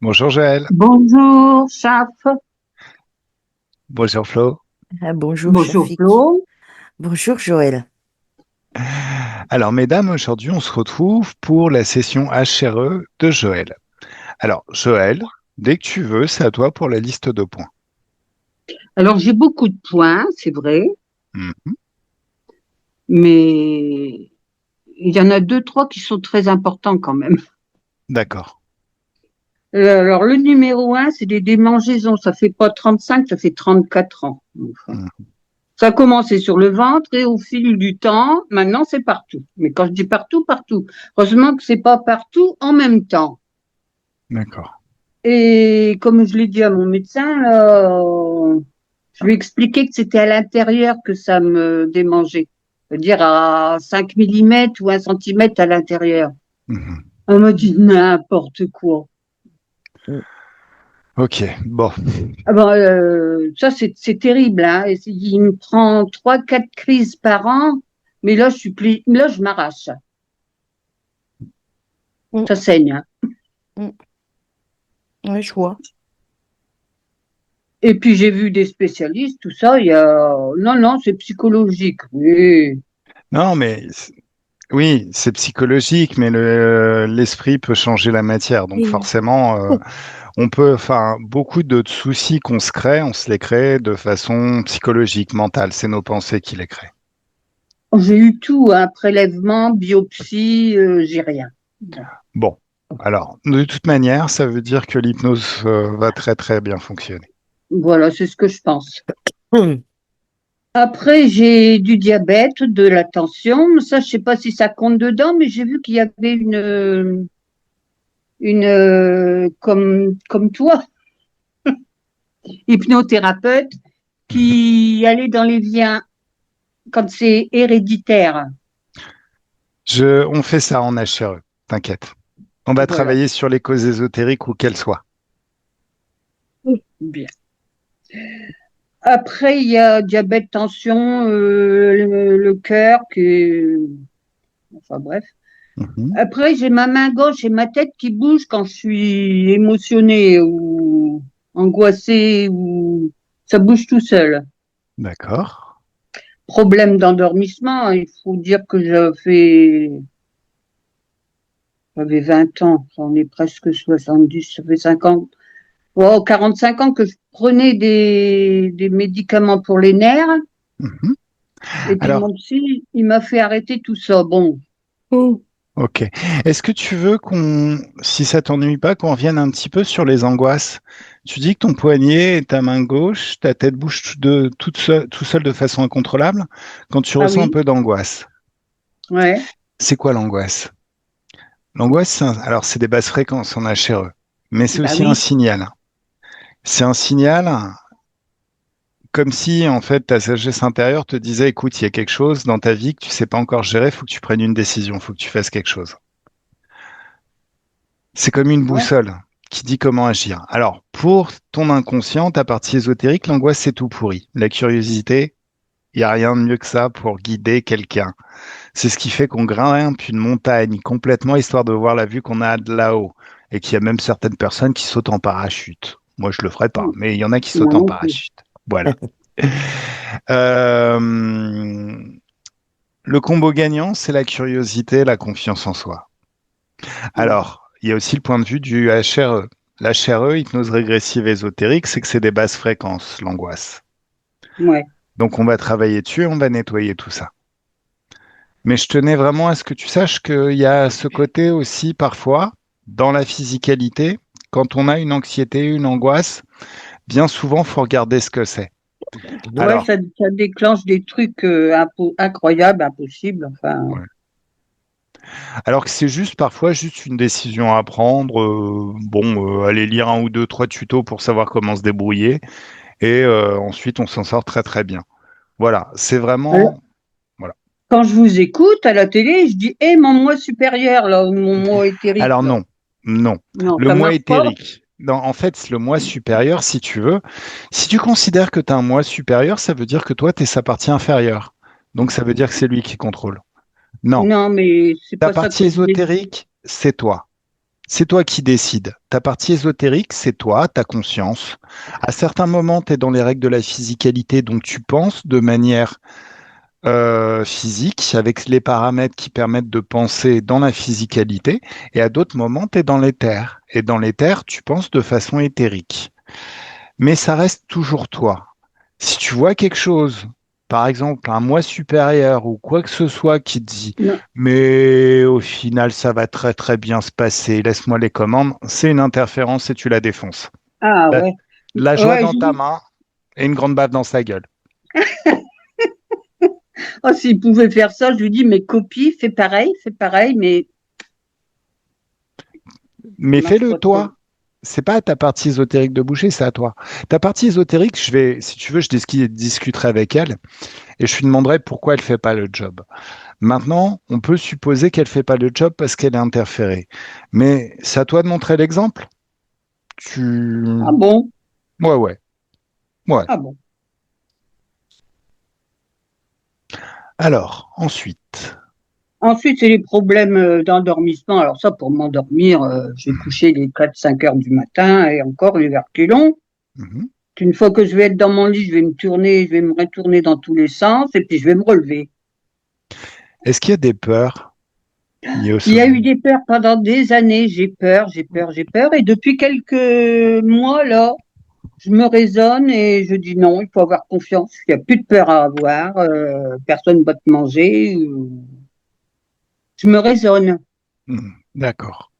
Bonjour Joël. Bonjour, Chaf. Bonjour Flo. Bonjour Bonjour, Shafik. Flo. Bonjour Joël. Alors mesdames, aujourd'hui on se retrouve pour la session HRE de Joël. Alors Joël, dès que tu veux, c'est à toi pour la liste de points. Alors, j'ai beaucoup de points, c'est vrai, Mhm. mais il y en a deux, trois qui sont très importants quand même. D'accord. Alors, le numéro un, c'est des démangeaisons. Ça fait pas 35, ça fait 34 ans. Enfin, Mhm. ça a commencé sur le ventre et au fil du temps, maintenant, c'est partout. Mais quand je dis partout, partout. Heureusement que c'est pas partout en même temps. D'accord. Et comme je l'ai dit à mon médecin, je lui ai expliqué que c'était à l'intérieur que ça me démangeait. C'est-à-dire à 5 millimètres ou 1 centimètre à l'intérieur. Mhm. On m'a dit n'importe quoi. Mm. Ok, bon. Ah ben, ça, c'est terrible. Hein. Et il me prend trois, quatre crises par an, mais là, là, je m'arrache. Mm, Ça saigne. Hein. mm. Ouais, je vois. Et puis, j'ai vu des spécialistes, tout ça. Il y a... Non, non, c'est psychologique. Oui. Non, mais oui, c'est psychologique, mais l'esprit peut changer la matière. Donc Oui. forcément, on peut, enfin, beaucoup de soucis qu'on se crée, on se les crée de façon psychologique, mentale. C'est nos pensées qui les créent. J'ai eu tout, un prélèvement, biopsie, j'ai rien. Bon. Bon, alors, de toute manière, ça veut dire que l'hypnose va très très bien fonctionner. Voilà, c'est ce que je pense. Mm. Après, j'ai du diabète, de la tension. Ça, je sais pas si ça compte dedans, mais j'ai vu qu'il y avait comme toi, hypnothérapeute, Mhm. qui allait dans les liens quand c'est héréditaire. On fait ça en HRE, t'inquiète. On va Voilà. travailler sur les causes ésotériques où qu'elles soient. Bien. Après, il y a diabète, tension, le cœur, enfin bref. Mhm. Après, j'ai ma main gauche et ma tête qui bougent quand je suis émotionnée ou angoissée ou ça bouge tout seul. D'accord. Problème d'endormissement, il faut dire que j'avais 20 ans, j'en ai presque 70, ça fait 50, oh, 45 ans que je prenais des médicaments pour les nerfs. Mhm. Et puis Alors, mon psy, il m'a fait arrêter tout ça. Bon, Mm. ok. Est-ce que tu veux si ça t'ennuie pas, qu'on revienne un petit peu sur les angoisses? Tu dis que ton poignet et ta main gauche, ta tête bouge tout seul de façon incontrôlable quand tu ah ressens un oui, peu d'angoisse. ouais, C'est quoi l'angoisse? L'angoisse, alors c'est des basses fréquences en HRE, mais c'est bah aussi un oui. signal. C'est un signal comme si en fait ta sagesse intérieure te disait, écoute, il y a quelque chose dans ta vie que tu sais pas encore gérer, il faut que tu prennes une décision, il faut que tu fasses quelque chose. C'est comme une Ouais. boussole qui dit comment agir. Alors, pour ton inconscient, ta partie ésotérique, l'angoisse, c'est tout pourri. La curiosité, il n'y a rien de mieux que ça pour guider quelqu'un. C'est ce qui fait qu'on grimpe une montagne complètement, histoire de voir la vue qu'on a de là-haut. Et qu'il y a même certaines personnes qui sautent en parachute. Moi, je le ferai pas, mais il y en a qui Moi sautent en non plus. parachute. Voilà. Euh, le combo gagnant, c'est la curiosité, la confiance en soi. Alors, il y a aussi le point de vue du HRE. L'HRE, hypnose régressive ésotérique, c'est que c'est des basses fréquences, l'angoisse. Ouais. Donc, on va travailler dessus, on va nettoyer tout ça. Mais je tenais vraiment à ce que tu saches qu'il y a ce côté aussi parfois dans la physicalité, quand on a une anxiété, une angoisse, bien souvent, faut regarder ce que c'est. Ouais, Alors, ça déclenche des trucs incroyables, impossibles. Enfin, ouais. Alors que c'est juste parfois juste une décision à prendre. Bon, aller lire un ou deux, trois tutos pour savoir comment se débrouiller, et ensuite on s'en sort très très bien. Voilà, c'est alors, vraiment. Voilà. quand je vous écoute à la télé, je dis, mon moi supérieur, là, ou mon moi éthérique, Alors là. non, non. Non, Le ça moi marche pas. éthérique. Non, en fait, le moi supérieur, si tu veux, si tu considères que tu as un moi supérieur, ça veut dire que toi, tu es sa partie inférieure. Donc ça veut dire que c'est lui qui contrôle. Non, Non, mais c'est ta pas ça partie que je voulais dire. ésotérique, c'est toi. C'est toi qui décides. Ta partie ésotérique, c'est toi, ta conscience. À certains moments, tu es dans les règles de la physicalité, donc tu penses de manière physique, avec les paramètres qui permettent de penser dans la physicalité, et à d'autres moments, tu es dans l'éther. Et dans l'éther, tu penses de façon éthérique. Mais ça reste toujours toi. Si tu vois quelque chose, par exemple un moi supérieur ou quoi que ce soit qui te dit, Non. mais au final ça va très très bien se passer, laisse-moi les commandes, c'est une interférence et tu la défonces. Ah La, ouais. la joie Ouais, dans ta main et une grande baffe dans sa gueule. oh, s'il pouvait faire ça, je lui dis, mais copie, fais pareil, mais ça Mais marche fais-le pas trop. toi. C'est pas ta partie ésotérique de boucher, c'est à toi. Ta partie ésotérique, je vais, si tu veux, discuterai avec elle et je lui demanderai pourquoi elle fait pas le job. Maintenant, on peut supposer qu'elle fait pas le job parce qu'elle est interférée. Mais c'est à toi de montrer l'exemple. Tu... Ah bon? Ouais, ouais, ouais. Ah bon. Alors, ensuite. Ensuite, c'est les problèmes d'endormissement. Alors ça, pour m'endormir, je vais coucher les 4-5 heures du matin et encore les verres qui long. Mhm. Une fois que je vais être dans mon lit, je vais me tourner, je vais me retourner dans tous les sens et puis je vais me relever. Est-ce qu'il y a des peurs liées au Il y a eu sommeil? des peurs pendant des années. J'ai peur. Et depuis quelques mois, là, je me raisonne et je dis non, il faut avoir confiance. Il n'y a plus de peur à avoir. Personne ne va te manger. Je me raisonne. D'accord.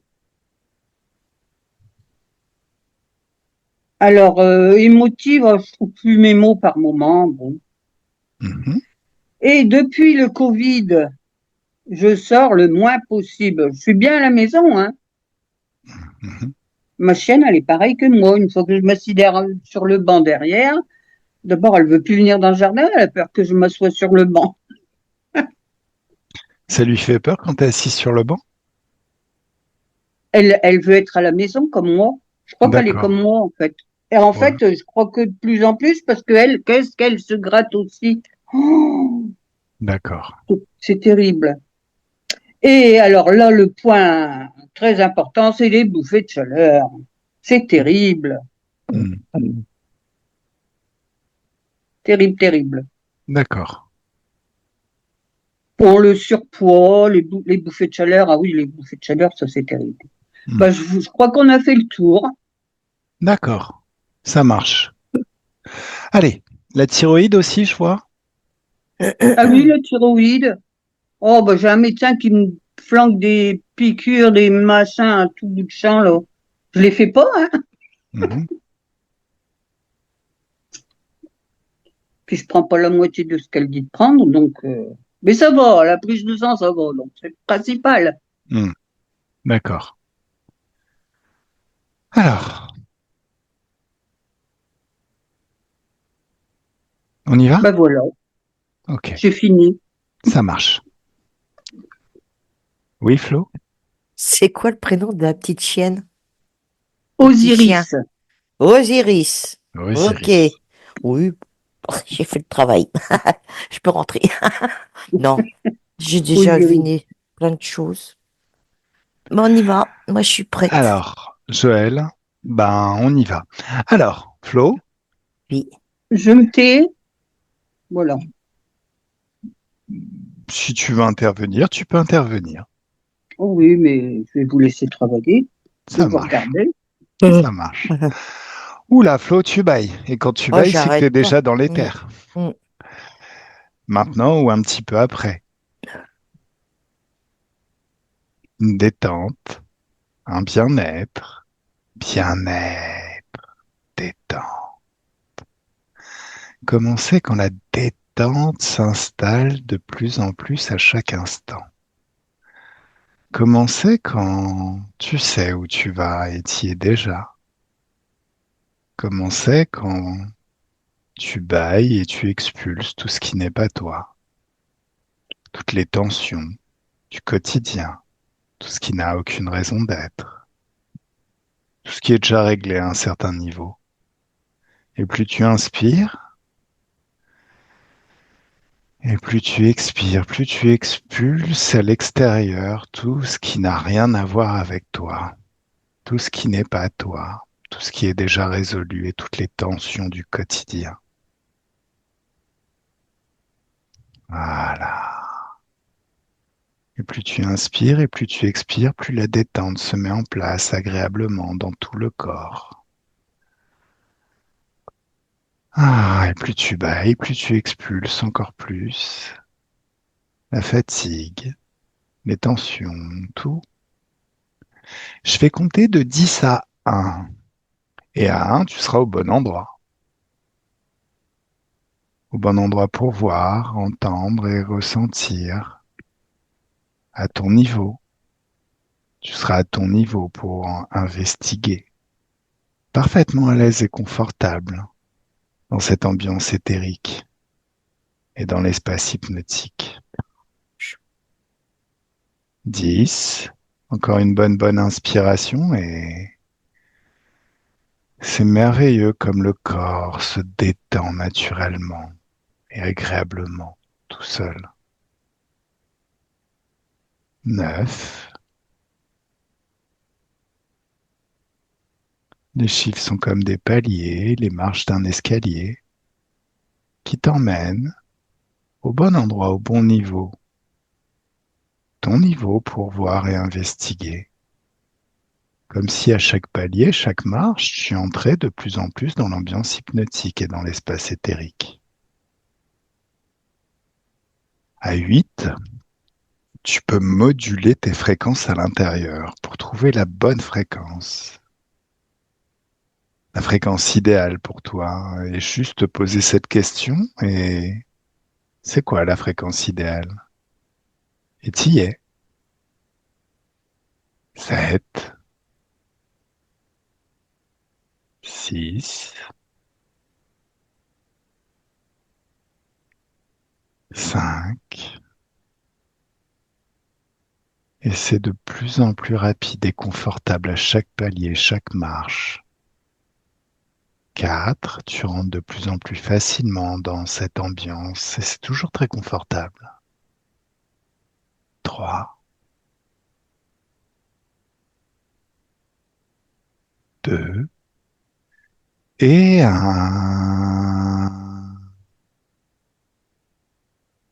Alors, émotive, je trouve plus mes mots par moment. Bon. Mhm. Et depuis le Covid, je sors le moins possible. Je suis bien à la maison, hein. Mhm. Ma chienne, elle est pareille que moi. Une fois que je m'assieds sur le banc derrière, d'abord, elle veut plus venir dans le jardin, elle a peur que je m'assoie sur le banc. Ça lui fait peur quand tu es assis sur le banc? Elle veut être à la maison comme moi. Je crois qu'elle est D'accord. comme moi, en fait. Et en Ouais. fait, je crois que de plus en plus, parce qu'elle, qu'est-ce qu'elle se gratte aussi. Oh, D'accord. c'est terrible. Et alors là, le point très important, c'est les bouffées de chaleur. C'est terrible. Mhm. Terrible, terrible. D'accord. Pour le surpoids, les bouffées de chaleur, ah oui, les bouffées de chaleur, ça c'est terrible. Mhm. Bah, je crois qu'on a fait le tour. D'accord. Ça marche. Allez, la thyroïde aussi, je vois. Ah oui, la thyroïde. Oh, bah, j'ai un médecin qui me flanque des piqûres, des machins à tout bout de champ, là. Je les fais pas, hein. Mhm. Puis je prends pas la moitié de ce qu'elle dit de prendre, donc. Mais ça va, la prise de sang, ça va, donc c'est le principal. Mhm. D'accord. Alors, on y va? Ben voilà, Ok, j'ai fini. ça marche. Oui, Flo? C'est quoi le prénom de la petite chienne? Le petit chien? Osiris. Osiris. Ok. Osiris. Oui, j'ai fait le travail. Je peux rentrer. Non, j'ai déjà Osiris. deviné plein de choses. Mais on y va. Moi, je suis prête. Alors, Joël, ben, on y va. Alors, Flo, Oui. Je me tais. Voilà. si tu veux intervenir, tu peux intervenir. Oh oui, mais je vais vous laisser travailler. Je Ça vais vous marche. regarder. Ça marche. Oula, Flo, tu bailles. Et quand tu Oh, bailles, c'est que tu es j'arrête déjà pas. dans l'éther. Mm. Maintenant ou un petit peu après. Une détente, un bien-être, bien-être, détente. Comment c'est quand la détente s'installe de plus en plus à chaque instant? Comment c'est quand tu sais où tu vas et t'y es déjà? Comment c'est quand tu bailles et tu expulses tout ce qui n'est pas toi? Toutes les tensions du quotidien, tout ce qui n'a aucune raison d'être, tout ce qui est déjà réglé à un certain niveau. Et plus tu inspires, et plus tu expires, plus tu expulses à l'extérieur tout ce qui n'a rien à voir avec toi. tout ce qui n'est pas toi, tout ce qui est déjà résolu et toutes les tensions du quotidien. Voilà. Et plus tu inspires et plus tu expires, plus la détente se met en place agréablement dans tout le corps. Ah, et plus tu bailles, plus tu expulses encore plus la fatigue, les tensions, tout. Je vais compter de 10 à 1. Et à 1, tu seras au bon endroit. Au bon endroit pour voir, entendre et ressentir à ton niveau. Tu seras à ton niveau pour investiguer. Parfaitement à l'aise et confortable dans cette ambiance éthérique et dans l'espace hypnotique. 10. Encore une bonne inspiration et c'est merveilleux comme le corps se détend naturellement et agréablement tout seul. 9. Les chiffres sont comme des paliers, les marches d'un escalier qui t'emmènent au bon endroit, au bon niveau. Ton niveau pour voir et investiguer. Comme si à chaque palier, chaque marche, tu entrais de plus en plus dans l'ambiance hypnotique et dans l'espace éthérique. À 8, tu peux moduler tes fréquences à l'intérieur pour trouver la bonne fréquence. La fréquence idéale pour toi. Et juste te poser cette question et c'est quoi la fréquence idéale? Et t'y es. 7, 6, 5. Et c'est de plus en plus rapide et confortable à chaque palier, chaque marche. 4, tu rentres de plus en plus facilement dans cette ambiance et c'est toujours très confortable. 3, 2 et 1.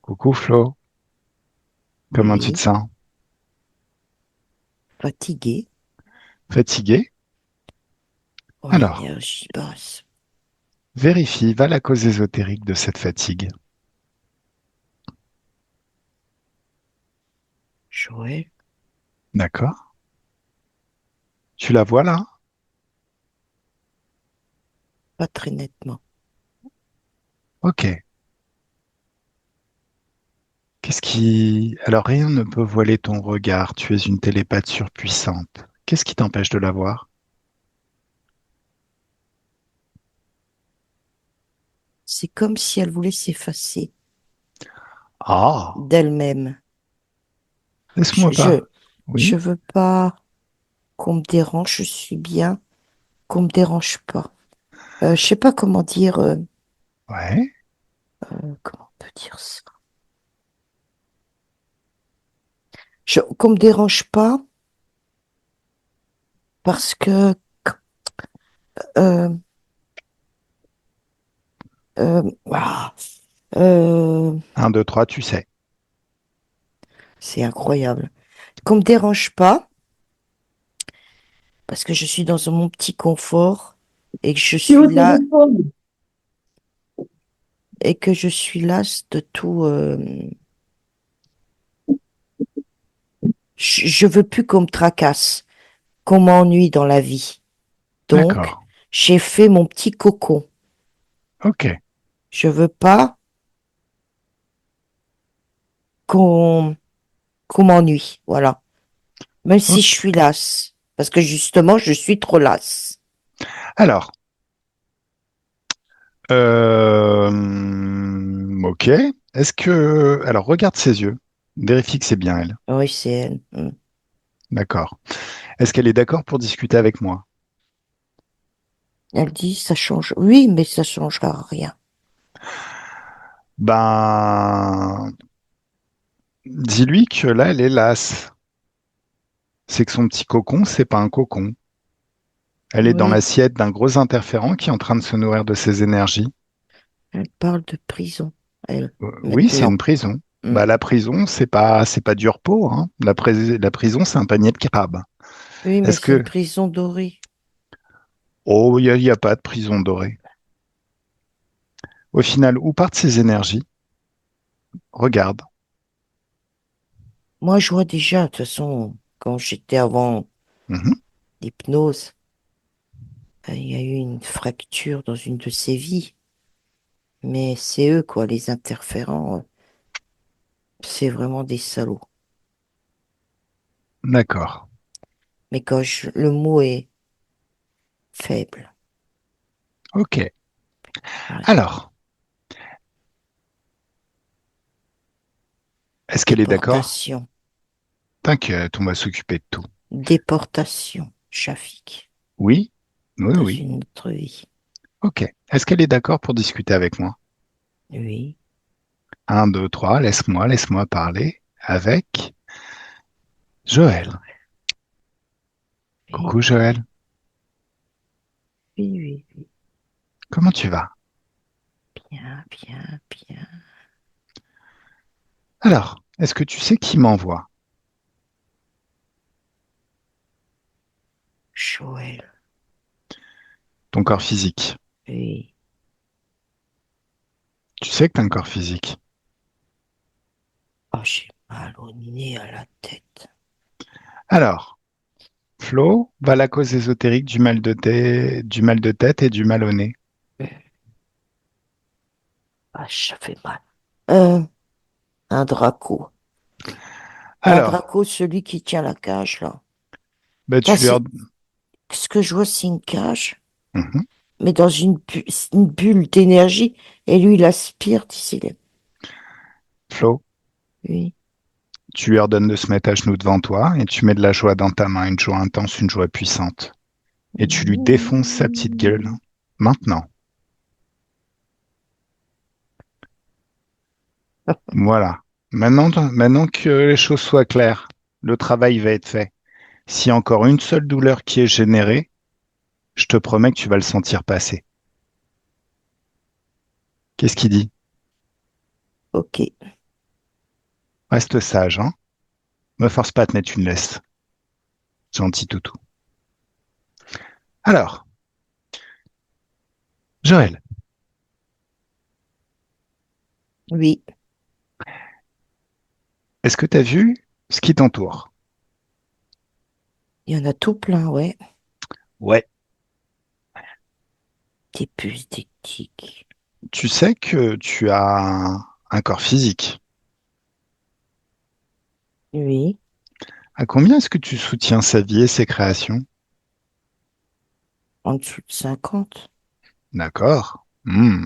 Coucou Flo, comment tu te Oui, sens? fatigué. Fatigué? Ouais, Alors, l'énergie basse. vérifie, va la cause ésotérique de cette fatigue. Joël, D'accord? Tu la vois là? pas très nettement. Ok. Qu'est-ce qui... Alors rien ne peut voiler ton regard, tu es une télépathe surpuissante. Qu'est-ce qui t'empêche de la voir? C'est comme si elle voulait s'effacer Ah, d'elle-même. Je, laisse-moi je, pas. je Oui, veux pas qu'on me dérange, je suis bien, qu'on me dérange pas. Je sais pas comment dire, ouais, comment on peut dire ça? Qu'on me dérange pas parce que, euh, ah, euh, 1, 2, 3, tu sais. c'est incroyable. Qu'on me dérange pas parce que je suis dans mon petit confort et que je Tu au suis là téléphone. et que je suis lasse de tout. Je veux plus qu'on me tracasse, qu'on m'ennuie dans la vie. Donc, D'accord. j'ai fait mon petit cocon. Ok, Je veux pas qu'on qu'on m'ennuie, voilà. Même si je ok. suis lasse, parce que justement, je suis trop lasse. Alors, ok. Est-ce que... Alors, regarde ses yeux. Vérifie que c'est bien elle. Oui, c'est elle. Mm. D'accord. Est-ce qu'elle est d'accord pour discuter avec moi? Elle dit, ça change. Oui, mais ça changera rien. Ben, dis-lui que là, elle est lasse. C'est que son petit cocon, c'est pas un cocon. Elle est dans Oui, l'assiette d'un gros interférent qui est en train de se nourrir de ses énergies. elle parle de prison, elle, Oui, c'est une maintenant. prison. Mm. Bah, la prison, c'est pas du repos, hein. La prison, c'est un panier de crabes. Oui, mais Est-ce c'est une que... prison dorée. Oh, il y a pas de prison dorée. Au final, où partent ces énergies? Regarde. Moi, je vois déjà, de toute façon, quand j'étais avant Mhm. l'hypnose, il y a eu une fracture dans une de ses vies. Mais c'est eux, quoi, les interférents, c'est vraiment des salauds. D'accord. Mais le mot est faible. Ok. Ouais. Alors, est-ce qu'elle est d'accord? Déportation. T'inquiète, on va s'occuper de tout. Déportation. Shafik. Oui? Oui, Dans oui. une autre vie. Ok. Est-ce qu'elle est d'accord pour discuter avec moi? Oui. Un, deux, trois, laisse-moi parler avec Joël. Oui, Coucou Joël, oui, oui, oui. comment tu vas? Bien, bien, bien. Alors, est-ce que tu sais qui m'envoie? Joël. Ton corps physique. Oui. Tu sais que t'as un corps physique. Oh, j'ai mal au nez, à la tête. Alors, Flo va à la cause ésotérique du mal de tête et du mal au nez. Ah, ça fait mal. Euh, un Draco. Un Alors, Draco, celui qui tient la cage, là. bah Tiens, tu leur... ce que je vois, c'est une cage, Mhm. mais dans une bulle d'énergie, et lui, il aspire d'ici. Flo, Oui. tu lui ordonnes de se mettre à genoux devant toi et tu mets de la joie dans ta main, une joie intense, une joie puissante. Et tu lui défonces sa petite gueule. Maintenant. Voilà. Maintenant que les choses soient claires, le travail va être fait. S'il y a encore une seule douleur qui est générée, je te promets que tu vas le sentir passer. Qu'est-ce qu'il dit? Ok. Reste sage, hein? Me force pas à te mettre une laisse. Gentil toutou. Alors, Joël, Oui. est-ce que tu as vu ce qui t'entoure? Il y en a tout plein, ouais. Ouais. Des puces, des tiques. Tu sais que tu as un corps physique. Oui. À combien est-ce que tu soutiens sa vie et ses créations? En dessous de 50. D'accord. Hmm.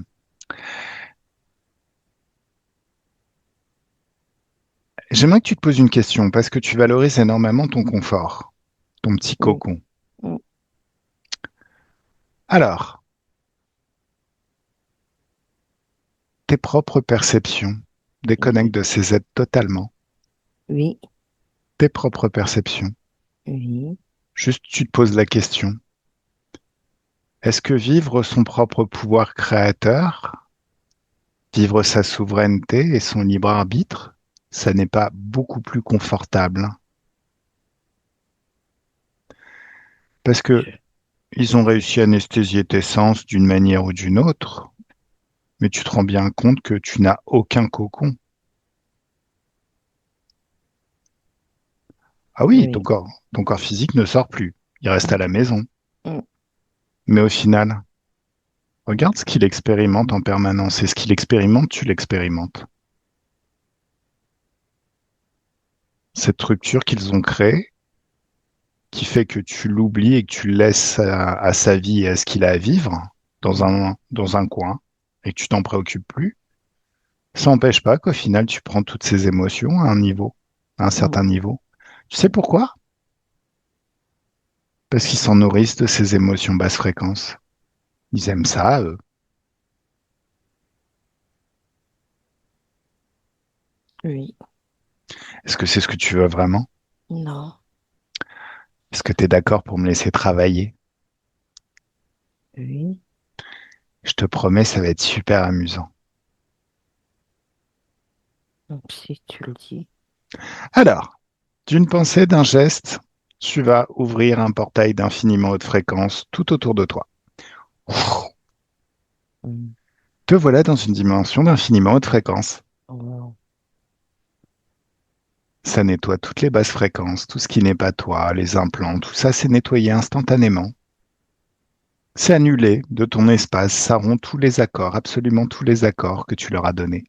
J'aimerais que tu te poses une question parce que tu valorises énormément ton confort, ton petit Mm, cocon. mm, Alors, tes propres perceptions déconnectent Oui. de ces aides totalement. Oui. Tes propres perceptions. Oui. Juste, tu te poses la question, est-ce que vivre son propre pouvoir créateur, vivre sa souveraineté et son libre arbitre, ça n'est pas beaucoup plus confortable? Parce que ils ont réussi à anesthésier tes sens d'une manière ou d'une autre, mais tu te rends bien compte que tu n'as aucun cocon. Ah oui, Oui. ton corps physique ne sort plus. Il reste Mm, à la maison. mm. Mais au final, regarde ce qu'il expérimente en permanence. Et ce qu'il expérimente, tu l'expérimentes. Cette rupture qu'ils ont créée, qui fait que tu l'oublies et que tu le laisses à sa vie et à ce qu'il a à vivre dans un coin et que tu t'en préoccupes plus, ça n'empêche pas qu'au final, tu prends toutes ces émotions à un niveau, à un certain Mm. niveau. Tu sais pourquoi? Parce qu'ils s'en nourrissent de ces émotions basse fréquence. Ils aiment ça, eux. Oui. Est-ce que c'est ce que tu veux vraiment? Non. Est-ce que tu es d'accord pour me laisser travailler? Oui. Je te promets, ça va être super amusant. Donc, si tu le dis. Alors, d'une pensée, d'un geste, tu vas ouvrir un portail d'infiniment haute fréquence tout autour de toi. Mm. Te voilà dans une dimension d'infiniment haute fréquence. Wow. Ça nettoie toutes les basses fréquences, tout ce qui n'est pas toi, les implants, tout ça, c'est nettoyé instantanément. C'est annulé de ton espace, ça rompt tous les accords, absolument tous les accords que tu leur as donnés.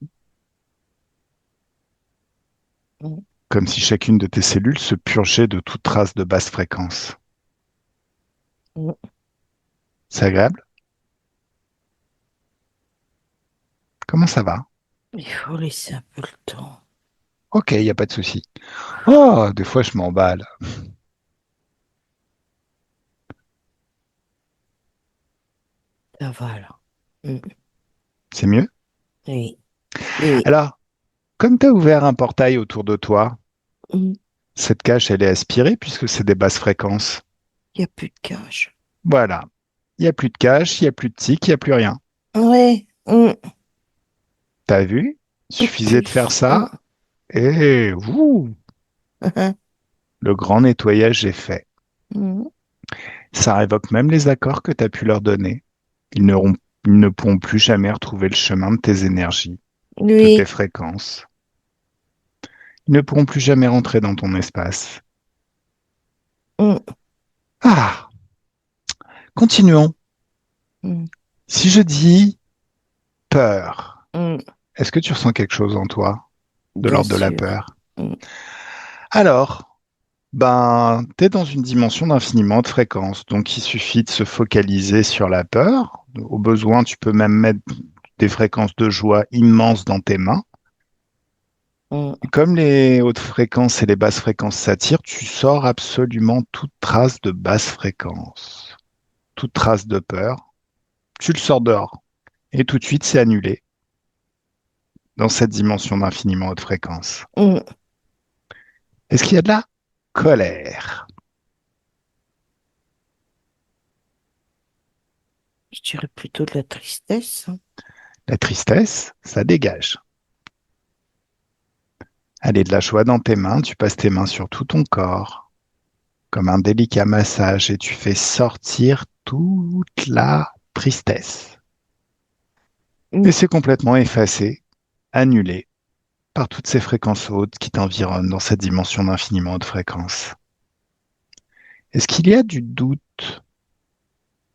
Mm. Comme si chacune de tes cellules se purgeait de toute trace de basse fréquence. Mm. C'est agréable? Comment ça va? Il faut laisser un peu le temps. Ok, il n'y a pas de souci. Oh, des fois je m'emballe. Ça va là. Mm. C'est mieux? Oui. Oui. Alors, comme tu as ouvert un portail autour de toi, Mm. cette cage, elle est aspirée puisque c'est des basses fréquences. Il n'y a plus de cage. Voilà. Il n'y a plus de cache, il n'y a plus de tic, il n'y a plus rien. Ouais. Mm. T'as vu? Il Et suffisait de faire plus. Mm. ça et wouh, le grand nettoyage est fait. Mm. Ça révoque même les accords que tu as pu leur donner. Ils ils ne pourront plus jamais retrouver le chemin de tes énergies, de tes Oui. fréquences. Ils ne pourront plus jamais rentrer dans ton espace. Mm. Ah, continuons. Mm. Si je dis peur, Mm. est-ce que tu ressens quelque chose en toi de Bien l'ordre de la sûr. peur? Mm. Alors, ben, tu es dans une dimension d'infiniment de fréquences, donc il suffit de se focaliser sur la peur. Au besoin, tu peux même mettre des fréquences de joie immenses dans tes mains. Mm. Comme les hautes fréquences et les basses fréquences s'attirent, tu sors absolument toute trace de basse fréquence, toute trace de peur. Tu le sors dehors et tout de suite c'est annulé dans cette dimension d'infiniment haute fréquence. Mm. Est-ce qu'il y a de la colère? Je dirais plutôt de la tristesse, hein. La tristesse, ça dégage. Allez, de la joie dans tes mains, tu passes tes mains sur tout ton corps, comme un délicat massage, et tu fais sortir toute la tristesse. Et Mm. c'est complètement effacé, annulé, par toutes ces fréquences hautes qui t'environnent dans cette dimension d'infiniment haute fréquence. Est-ce qu'il y a du doute?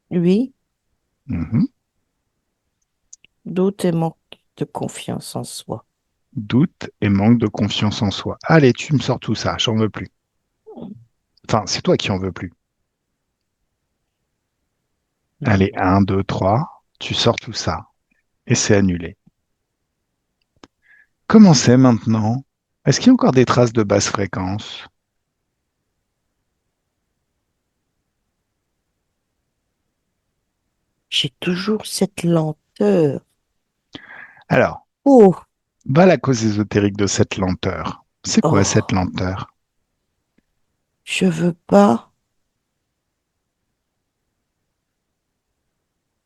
Oui. Mhm. Doute et manque de confiance en soi. Doute et manque de confiance en soi. Allez, tu me sors tout ça, j'en veux plus. Enfin, c'est toi qui en veux plus. Mm. Allez, un, 2, 3, tu sors tout ça. Et c'est annulé. Comment c'est maintenant? Est-ce qu'il y a encore des traces de basse fréquence? J'ai toujours cette lenteur. Alors, Oh, va à la cause ésotérique de cette lenteur. C'est quoi cette oh, lenteur? je veux pas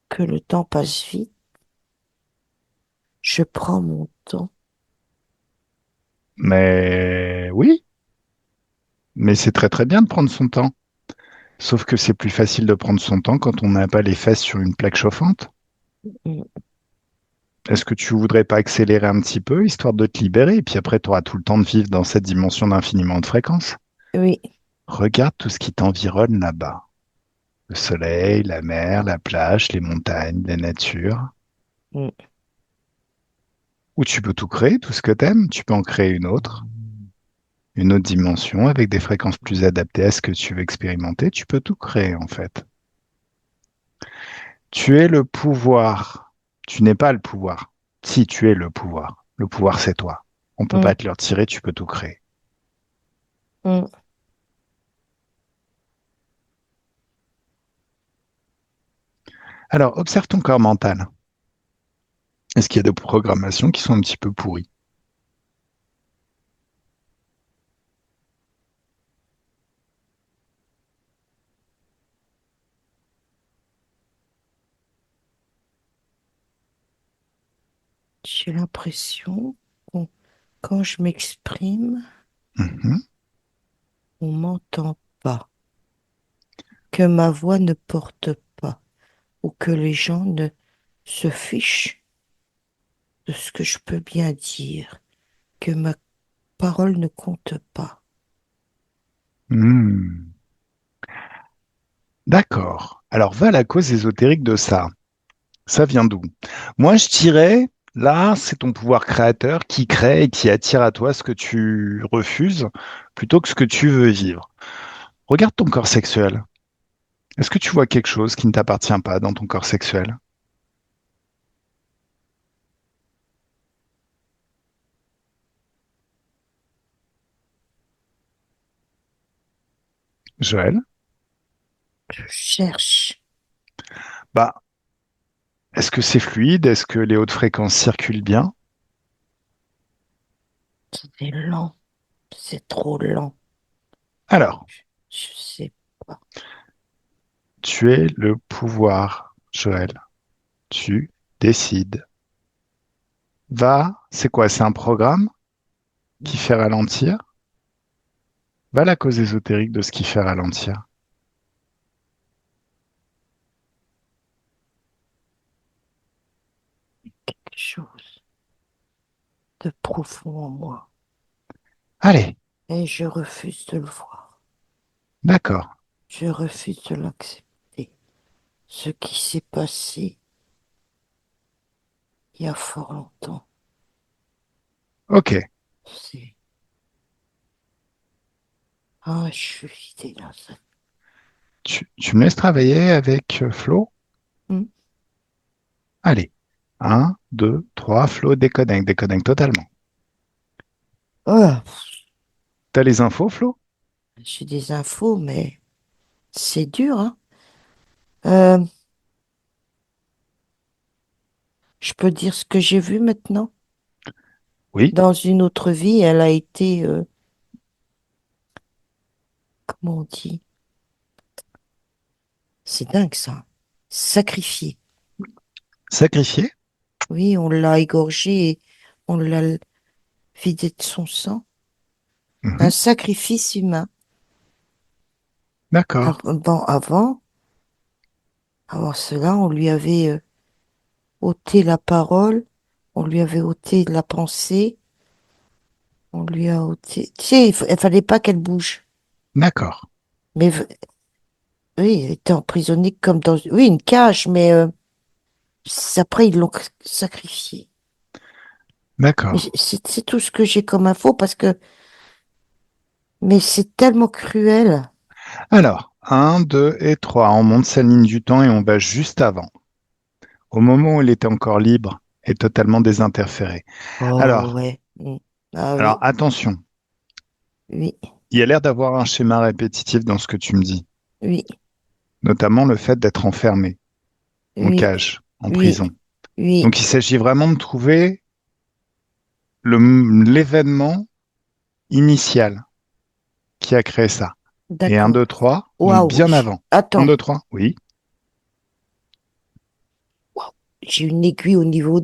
que le temps passe vite. Je prends mon temps. Mais oui, mais c'est très très bien de prendre son temps. Sauf que c'est plus facile de prendre son temps quand on n'a pas les fesses sur une plaque chauffante. Mm. Est-ce que tu voudrais pas accélérer un petit peu, histoire de te libérer, et puis après, tu auras tout le temps de vivre dans cette dimension d'infiniment de fréquence? Oui. Regarde tout ce qui t'environne là-bas. Le soleil, la mer, la plage, les montagnes, la nature. Mm. Ou tu peux tout créer, tout ce que t'aimes. Tu peux en créer une autre dimension avec des fréquences plus adaptées à ce que tu veux expérimenter. Tu peux tout créer, en fait. Tu es le pouvoir. Tu n'es pas le pouvoir. Si tu es le pouvoir. Le pouvoir, c'est toi. On peut Mm. pas te le retirer, tu peux tout créer. Mm. Alors, observe ton corps mental. Est-ce qu'il y a des programmations qui sont un petit peu pourries? J'ai l'impression qu'on, quand je m'exprime, Mhm. on m'entend pas, que ma voix ne porte pas, ou que les gens ne se fichent de ce que je peux bien dire, que ma parole ne compte pas. Hmm. D'accord. Alors, va à la cause ésotérique de ça. Ça vient d'où? Moi, je dirais, là, c'est ton pouvoir créateur qui crée et qui attire à toi ce que tu refuses plutôt que ce que tu veux vivre. Regarde ton corps sexuel. Est-ce que tu vois quelque chose qui ne t'appartient pas dans ton corps sexuel? Joël? Je cherche. Bah, est-ce que c'est fluide? Est-ce que les hautes fréquences circulent bien? C'est lent. C'est trop lent. Alors, Je sais pas. tu es le pouvoir, Joël. Tu décides. Va, c'est quoi? C'est un programme qui fait ralentir? Va à la cause ésotérique de ce qui fait ralentir. Quelque chose de profond en moi. Allez, Et je refuse de le voir. d'accord. Je refuse de l'accepter. Ce qui s'est passé il y a fort longtemps. Ok. C'est... Ah, je suis vidée là. Tu me laisses travailler avec Flo? Hmm. Allez. Un, 2, 3, Flo déconnecte, déconnecte totalement. Ah, T'as les infos, Flo? j'ai des infos, mais c'est dur, hein. Euh, je peux dire ce que j'ai vu maintenant. Oui, Dans une autre vie, elle a été, comment on dit? C'est dingue ça. Sacrifiée. sacrifié. Oui, on l'a égorgée et on l'a vidée de son sang. Un Mhm. sacrifice humain. D'accord, Avant cela, on lui avait ôté la parole, on lui avait ôté la pensée, on lui a ôté. Tu sais, il fallait pas qu'elle bouge. d'accord, Mais oui, elle était emprisonnée comme dans, oui, une cage, mais après ils l'ont sacrifiée. Mais d'accord. c'est tout ce que j'ai comme info parce que, mais c'est tellement cruel. Alors, un, 2 et 3. On monte sa ligne du temps et on va juste avant, au moment où il était encore libre et totalement désinterféré. Oh Alors, ouais. Mm. Ah alors oui, attention, oui, il y a l'air d'avoir un schéma répétitif dans ce que tu me dis, oui, notamment le fait d'être enfermé en oui, cage, en oui, prison. oui. Donc, il s'agit vraiment de trouver l'événement initial qui a créé ça. Et un, D'accord. 2, 3, donc Waouh. bien avant. Un, Attends. 2, 3, oui. Waouh. J'ai une aiguille au niveau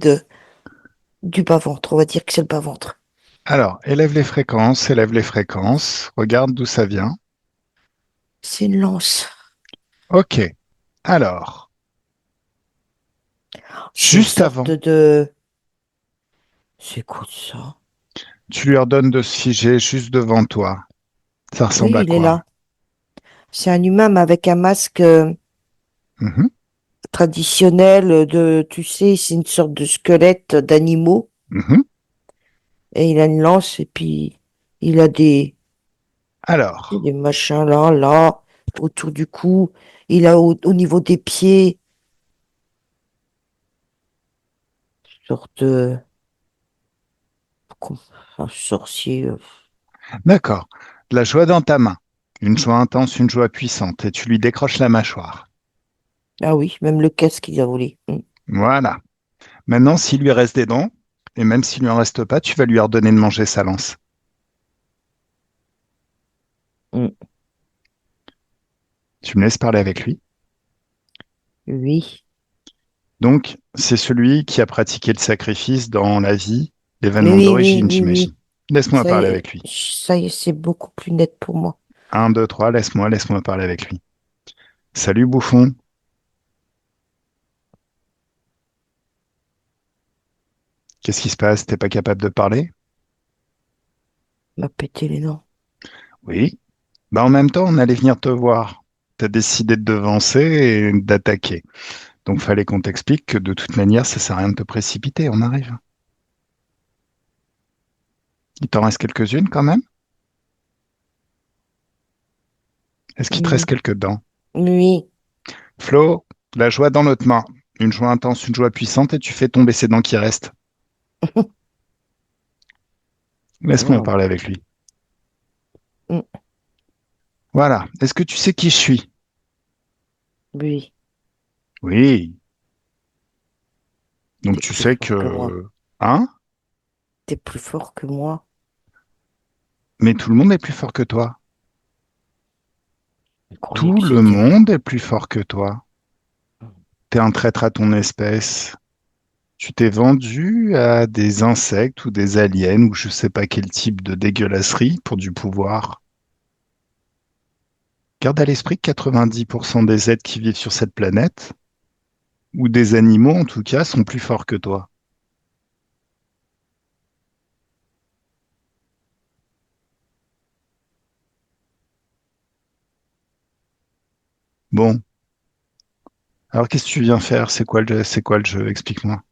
du bas-ventre. On va dire que c'est le bas-ventre. Alors, élève les fréquences, regarde d'où ça vient. C'est une lance. Ok, alors, C'est une juste sorte avant, de... C'est quoi ça? tu lui ordonnes de se figer juste devant toi. Ça ressemble Oui, à il est quoi? là. C'est un humain mais avec un masque Mhm, traditionnel de, tu sais, c'est une sorte de squelette d'animaux. mhm. Et il a une lance et puis il a Alors, des machins là, autour du cou. Il a au niveau des pieds, une sorte de... Un sorcier. d'accord. De la joie dans ta main. Une joie intense, une joie puissante. Et tu lui décroches la mâchoire. Ah oui, même le casque, il a volé. Voilà. Maintenant, s'il lui reste des dents, et même s'il lui en reste pas, tu vas lui ordonner de manger sa lance. Mm. Tu me laisses parler avec lui. Oui, Donc, c'est celui qui a pratiqué le sacrifice dans la vie, l'événement Oui, oui, d'origine, oui, j'imagine. oui. Laisse-moi parler avec lui. Ça y est, c'est beaucoup plus net pour moi. Un, deux, trois, laisse-moi parler avec lui. Salut, bouffon. Qu'est-ce qui se passe? T'es pas capable de parler? M'a pété les dents. Oui. Bah, en même temps, on allait venir te voir. T'as décidé de devancer et d'attaquer. Donc, fallait qu'on t'explique que de toute manière, ça sert à rien de te précipiter. On arrive. Il t'en reste quelques-unes quand même? Est-ce qu'il te reste Oui, quelques dents? oui. Flo, la joie dans l'autre main. Une joie intense, une joie puissante, et tu fais tomber ces dents qui restent. Laisse-moi Mm, parler avec lui. mm, Voilà. Est-ce que tu sais qui je suis? oui, Oui. Donc t'es tu plus sais fort que moi. que... Hein? T'es plus fort que moi. Mais tout le monde est plus fort que toi. Je croyais Tout que le c'était... monde est plus fort que toi. T'es un traître à ton espèce. Tu t'es vendu à des insectes ou des aliens ou je sais pas quel type de dégueulasserie pour du pouvoir. Garde à l'esprit que 90% des êtres qui vivent sur cette planète, ou des animaux en tout cas, sont plus forts que toi. Bon, alors qu'est-ce que tu viens faire? C'est quoi le jeu? Explique-moi.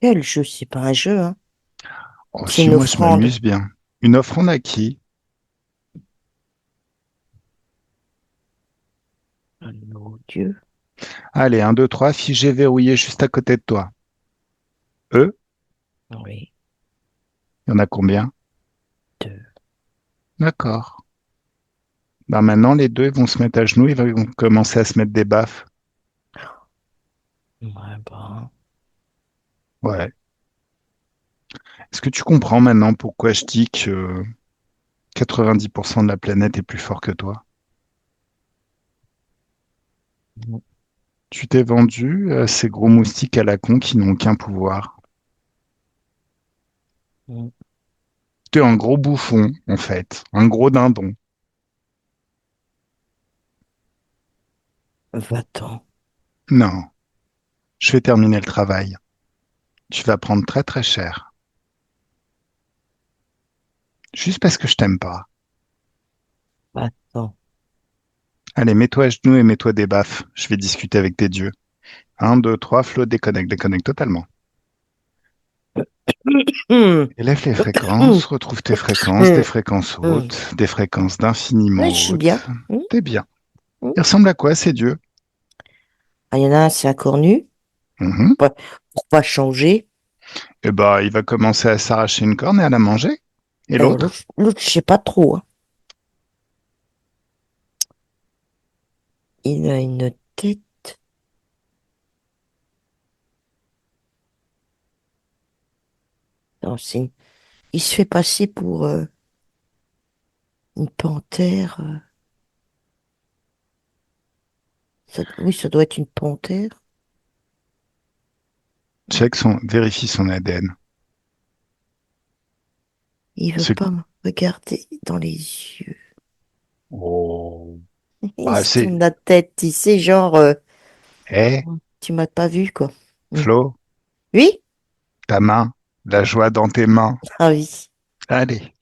Quel jeu? C'est pas un jeu, hein. Oh, C'est si une moi je offrande. m'amuse bien. Une offrande à qui? Oh Dieu. Allez, un, 2, 3, figé, verrouillé juste à côté de toi. Eux, Oui, il y en a combien? deux. D'accord. Ben maintenant, les deux ils vont se mettre à genoux, ils vont commencer à se mettre des baffes. Ouais, bah, Ouais. Est-ce que tu comprends maintenant pourquoi je dis que 90% de la planète est plus fort que toi? mm, Tu t'es vendu à ces gros moustiques à la con qui n'ont aucun pouvoir. mm. T'es un gros bouffon, en fait. Un gros dindon. Va-t'en. Non, je vais terminer le travail. Tu vas prendre très très cher. Juste parce que je t'aime pas. Va-t'en. Allez, mets-toi à genoux et mets-toi des baffes. Je vais discuter avec tes dieux. Un, deux, trois, Flo, déconnecte totalement. Hum, Élève les hum, fréquences, retrouve tes fréquences, des hum, fréquences hum. hautes, des fréquences Ouais, d'infiniment je suis bien. hautes. Hum, T'es bien. hum. Il ressemble à quoi ces dieux? Ah, il y en a un, c'est un cornu. Mhm. Pas- Pour pas changer. Eh ben, il va commencer à s'arracher une corne et à la manger. Et l'autre? L'autre, je sais pas trop, hein. Il a une tête. Non, il se fait passer pour une panthère. Oui, ça doit être une panthère. Vérifie son ADN. Il veut C'est... pas me regarder dans les yeux. Oh. Il Bah, se tourne la tête, tu sais, genre, Eh, tu m'as pas vu, quoi. Hmm. Flo, Oui? ta main, la joie dans tes mains. Ah oui. Allez,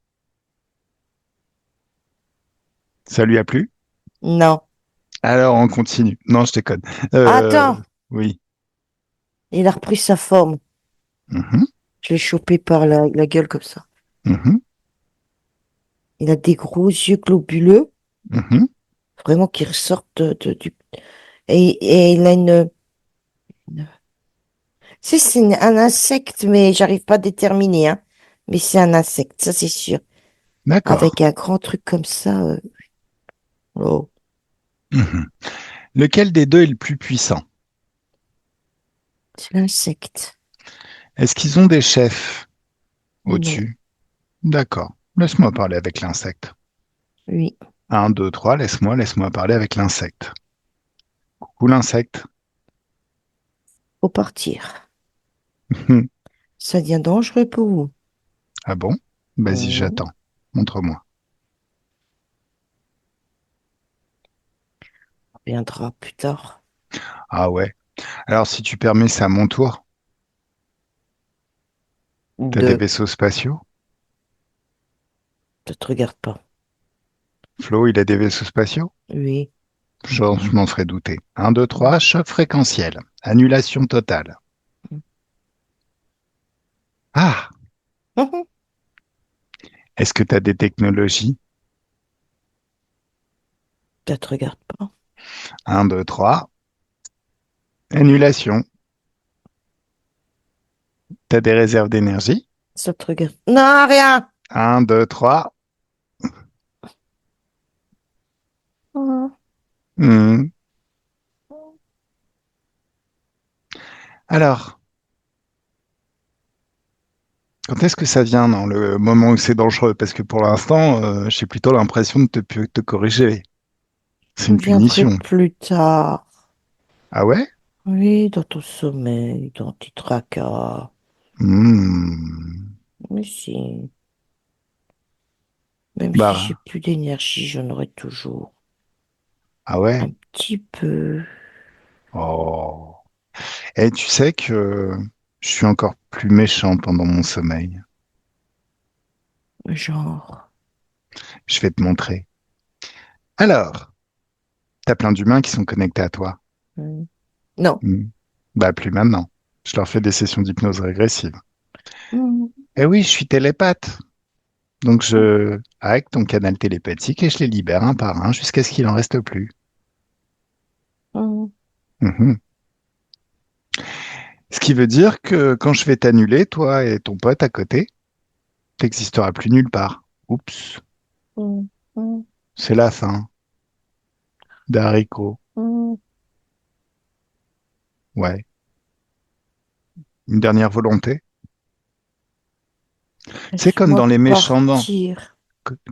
ça lui a plu? Non. Alors, on continue. Non, je déconne. Euh, Attends, oui. il a repris sa forme. Mhm, Je l'ai chopé par la gueule comme ça. mhm, Il a des gros yeux globuleux, mhm. vraiment qui ressortent du... Et il a un insecte, mais j'arrive pas à déterminer, hein. Mais c'est un insecte, ça c'est sûr. D'accord. Avec un grand truc comme ça. Oh. Mhm. Lequel des deux est le plus puissant? C'est l'insecte. Est-ce qu'ils ont des chefs Non. au-dessus? D'accord. Laisse-moi parler avec l'insecte. Oui. Un, deux, trois, laisse-moi parler avec l'insecte. Coucou l'insecte. Faut partir. Ça devient dangereux pour vous. Ah bon? Vas-y, Mhm. j'attends. Montre-moi. On reviendra plus tard. Ah ouais. Alors, si tu permets, c'est à mon tour. T'as des Deux. vaisseaux spatiaux? Ça te regarde pas. Flo, il a des vaisseaux spatiaux? Oui. Je m'en ferais douter. Un, 2, 3. Choc fréquentiel. Annulation totale. Ah! Mhm. Est-ce que t'as des technologies? Ça te regarde pas. Un, 2, 3. Annulation. T'as des réserves d'énergie? Ça te regarde. Non, rien. Un, 2, 3. Mhm. Hmm. Alors, quand est-ce que ça vient dans le moment où c'est dangereux? Parce que pour l'instant, j'ai plutôt l'impression de te corriger. C'est Je une viendrai punition. plus tard. Ah ouais? Oui, dans ton sommeil, dans tes tracas. Hmm. Mais si. Même si j'ai Bah, plus d'énergie, j'en aurai toujours. ah ouais? Un petit peu. Oh. Et tu sais que je suis encore plus méchant pendant mon sommeil. Genre. Je vais te montrer. Alors, t'as plein d'humains qui sont connectés à toi. hmm, Non. Hmm. Bah, plus maintenant. Je leur fais des sessions d'hypnose régressive. Hmm, Eh oui, je suis télépathe. Donc, je hack ton canal télépathique et je les libère un par un jusqu'à ce qu'il en reste plus. hmm, Mhm. Ce qui veut dire que quand je vais t'annuler, toi et ton pote à côté, t'existeras plus nulle part. Oups, hmm, hmm, c'est la fin d'Haricot. hmm. Ouais. Une dernière volonté. C'est comme Laisse-moi dans les méchants partir.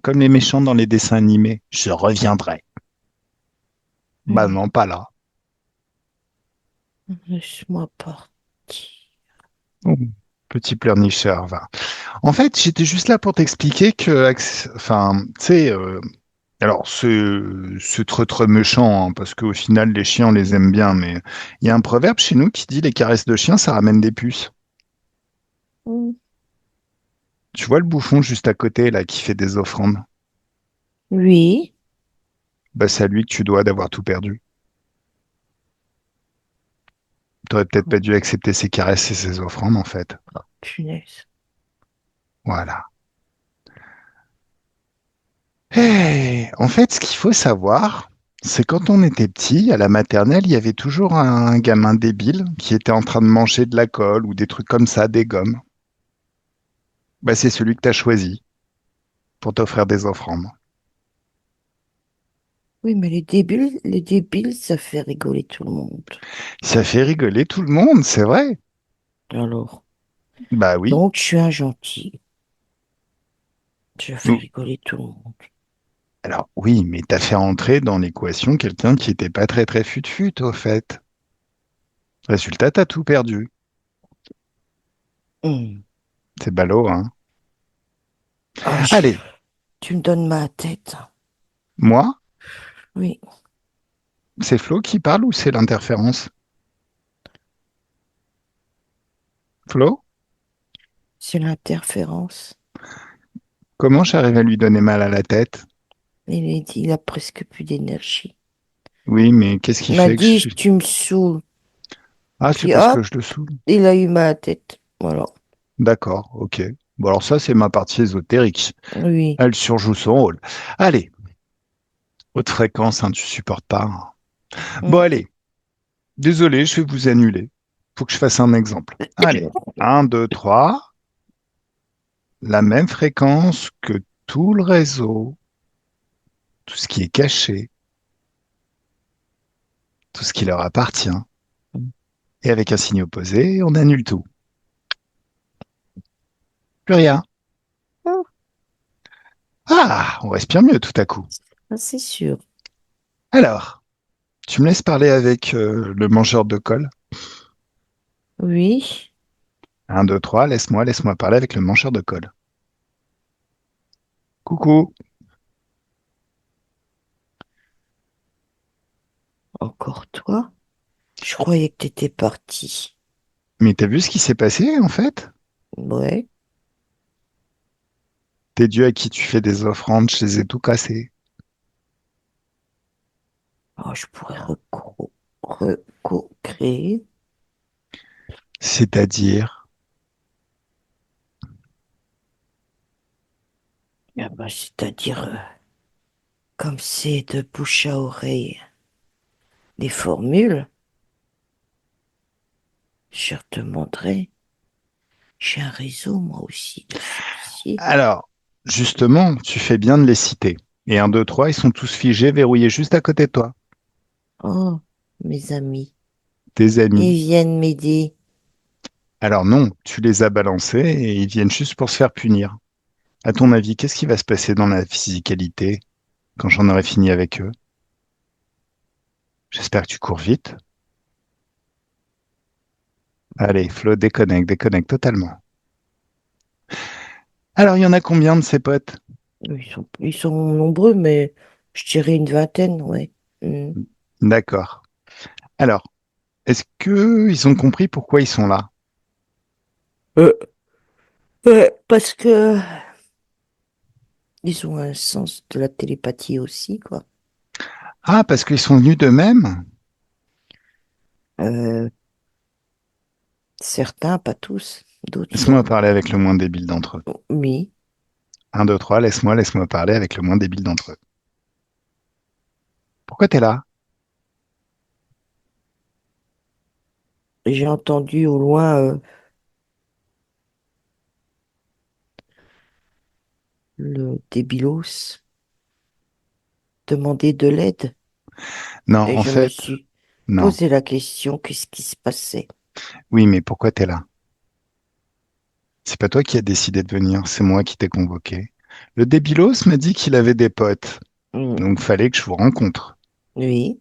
comme les méchants dans les dessins animés. Je reviendrai. Bah Hmm, non, pas là. Laisse-moi partir. Oh, petit pleurnicheur, va. En fait, j'étais juste là pour t'expliquer que, enfin, tu sais, alors c'est très très méchant, hein, parce qu'au final, les chiens, on les aime bien, mais il y a un proverbe chez nous qui dit les caresses de chien, ça ramène des puces. Hmm. Tu vois le bouffon juste à côté, là, qui fait des offrandes? Oui. Bah, c'est à lui que tu dois d'avoir tout perdu. T'aurais peut-être pas dû accepter ses caresses et ses offrandes, en fait. Punaise. Voilà. En fait, ce qu'il faut savoir, c'est quand on était petit, à la maternelle, il y avait toujours un gamin débile qui était en train de manger de la colle ou des trucs comme ça, des gommes. Bah, c'est celui que tu as choisi pour t'offrir des offrandes. Oui, mais les débiles, ça fait rigoler tout le monde. Ça fait rigoler tout le monde, c'est vrai. Alors, Bah oui. donc je suis un gentil. Je fais Ou- rigoler tout le monde. Alors oui, mais t'as fait entrer dans l'équation quelqu'un qui était pas très très fut-fut, au fait. Résultat, t'as tout perdu. Hmm. C'est ballot, hein. Ah, Allez, tu me donnes ma tête. moi, Oui, c'est Flo qui parle ou c'est l'interférence? Flo? c'est l'interférence. Comment j'arrive à lui donner mal à la tête? Il a presque plus d'énergie. Oui, mais qu'est-ce qui Il m'a fait que je dit, suis... tu me saoules. Ah, c'est Puis parce que hop, je le saoule. il a eu ma tête. Voilà. D'accord, ok. Bon, alors ça, c'est ma partie ésotérique. Oui. Elle surjoue son rôle. Allez, haute fréquence, hein, tu supportes pas, hein. Bon, Hmm. allez, désolé, je vais vous annuler. Faut que je fasse un exemple. Allez, un, 2, 3. La même fréquence que tout le réseau, tout ce qui est caché, tout ce qui leur appartient. Et avec un signe opposé, on annule tout. Plus rien. Ah, Ah, on respire mieux tout à coup. c'est sûr. Alors, tu me laisses parler avec le mangeur de colle? Oui, 1, 2, 3, laisse-moi parler avec le mancheur de colle. Coucou. encore toi? Je croyais que t'étais parti. Mais t'as vu ce qui s'est passé, en fait? Ouais. Tes dieux à qui tu fais des offrandes, je les ai tout cassés. Oh, je pourrais recréer. C'est-à-dire, Ah bah, c'est-à-dire, comme c'est de bouche à oreille, des formules, je te demanderai. J'ai un réseau, moi aussi, de sorciers. alors, justement, tu fais bien de les citer. Et 1, 2, 3, ils sont tous figés, verrouillés juste à côté de toi. Oh, mes amis, Tes amis. ils viennent m'aider. Alors non, tu les as balancés et ils viennent juste pour se faire punir. À ton avis, qu'est-ce qui va se passer dans la physicalité quand j'en aurai fini avec eux? J'espère que tu cours vite. Allez, Flo, déconnecte totalement. Alors, il y en a combien de ces potes? Ils sont nombreux, mais je dirais une vingtaine, ouais. Hmm. D'accord. Alors, est-ce que ils ont compris pourquoi ils sont là? Euh, ouais, parce que ils ont un sens de la télépathie aussi, quoi. Ah, parce qu'ils sont venus d'eux-mêmes? Euh, Certains, pas tous, d'autres Laisse-moi sont. parler avec le moins débile d'entre eux. Oui, 1, 2, 3, laisse-moi parler avec le moins débile d'entre eux. Pourquoi t'es là? j'ai entendu au loin le débilos demander de l'aide Non, et en je me fait, suis non. posé la question, qu'est-ce qui se passait? Oui, mais pourquoi t'es là? C'est pas toi qui as décidé de venir, c'est moi qui t'ai convoqué. Le débilos m'a dit qu'il avait des potes, Hmm. donc fallait que je vous rencontre. Oui.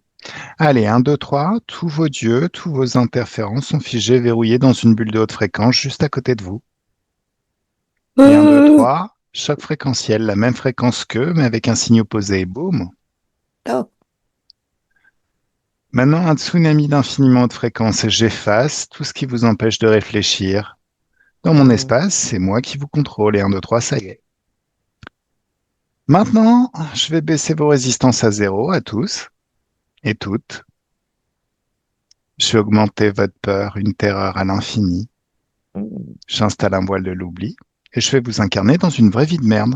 Allez, 1, 2, 3, tous vos dieux, tous vos interférences sont figés, verrouillés dans une bulle de haute fréquence juste à côté de vous. Et 1, 2, Euh, 3, choc fréquentiel, la même fréquence qu'eux, mais avec un signe opposé. Boum. Oh. Maintenant, un tsunami d'infiniment haute fréquence et j'efface tout ce qui vous empêche de réfléchir. Dans mon Hmm. espace, c'est moi qui vous contrôle. Et 1, 2, 3, ça y est. Maintenant, je vais baisser vos résistances à zéro, à tous et toutes. Je vais augmenter votre peur, une terreur à l'infini. Hmm. J'installe un voile de l'oubli et je vais vous incarner dans une vraie vie de merde.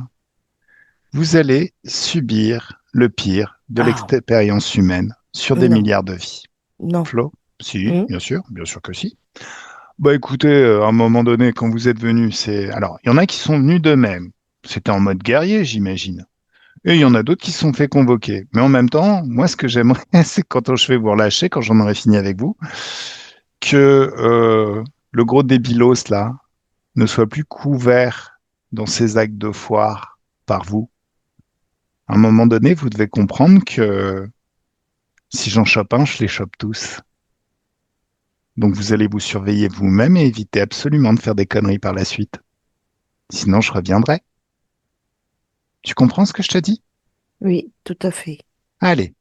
Vous allez subir le pire de Ah, l'expérience humaine sur des non, milliards de vies. non. Flo? Si, Hmm. bien sûr que si. Bah écoutez, à un moment donné, quand vous êtes venus, c'est... Alors, il y en a qui sont venus d'eux-mêmes. C'était en mode guerrier, j'imagine. Et il y en a d'autres qui se sont fait convoquer. Mais en même temps, moi, ce que j'aimerais, c'est quand je vais vous relâcher, quand j'en aurai fini avec vous, que le gros débilos, là, ne soit plus couvert dans ses actes de foire par vous. À un moment donné, vous devez comprendre que si j'en chope un, je les chope tous. Donc vous allez vous surveiller vous-même et éviter absolument de faire des conneries par la suite. Sinon, je reviendrai. Tu comprends ce que je te dis? Oui, tout à fait. Allez,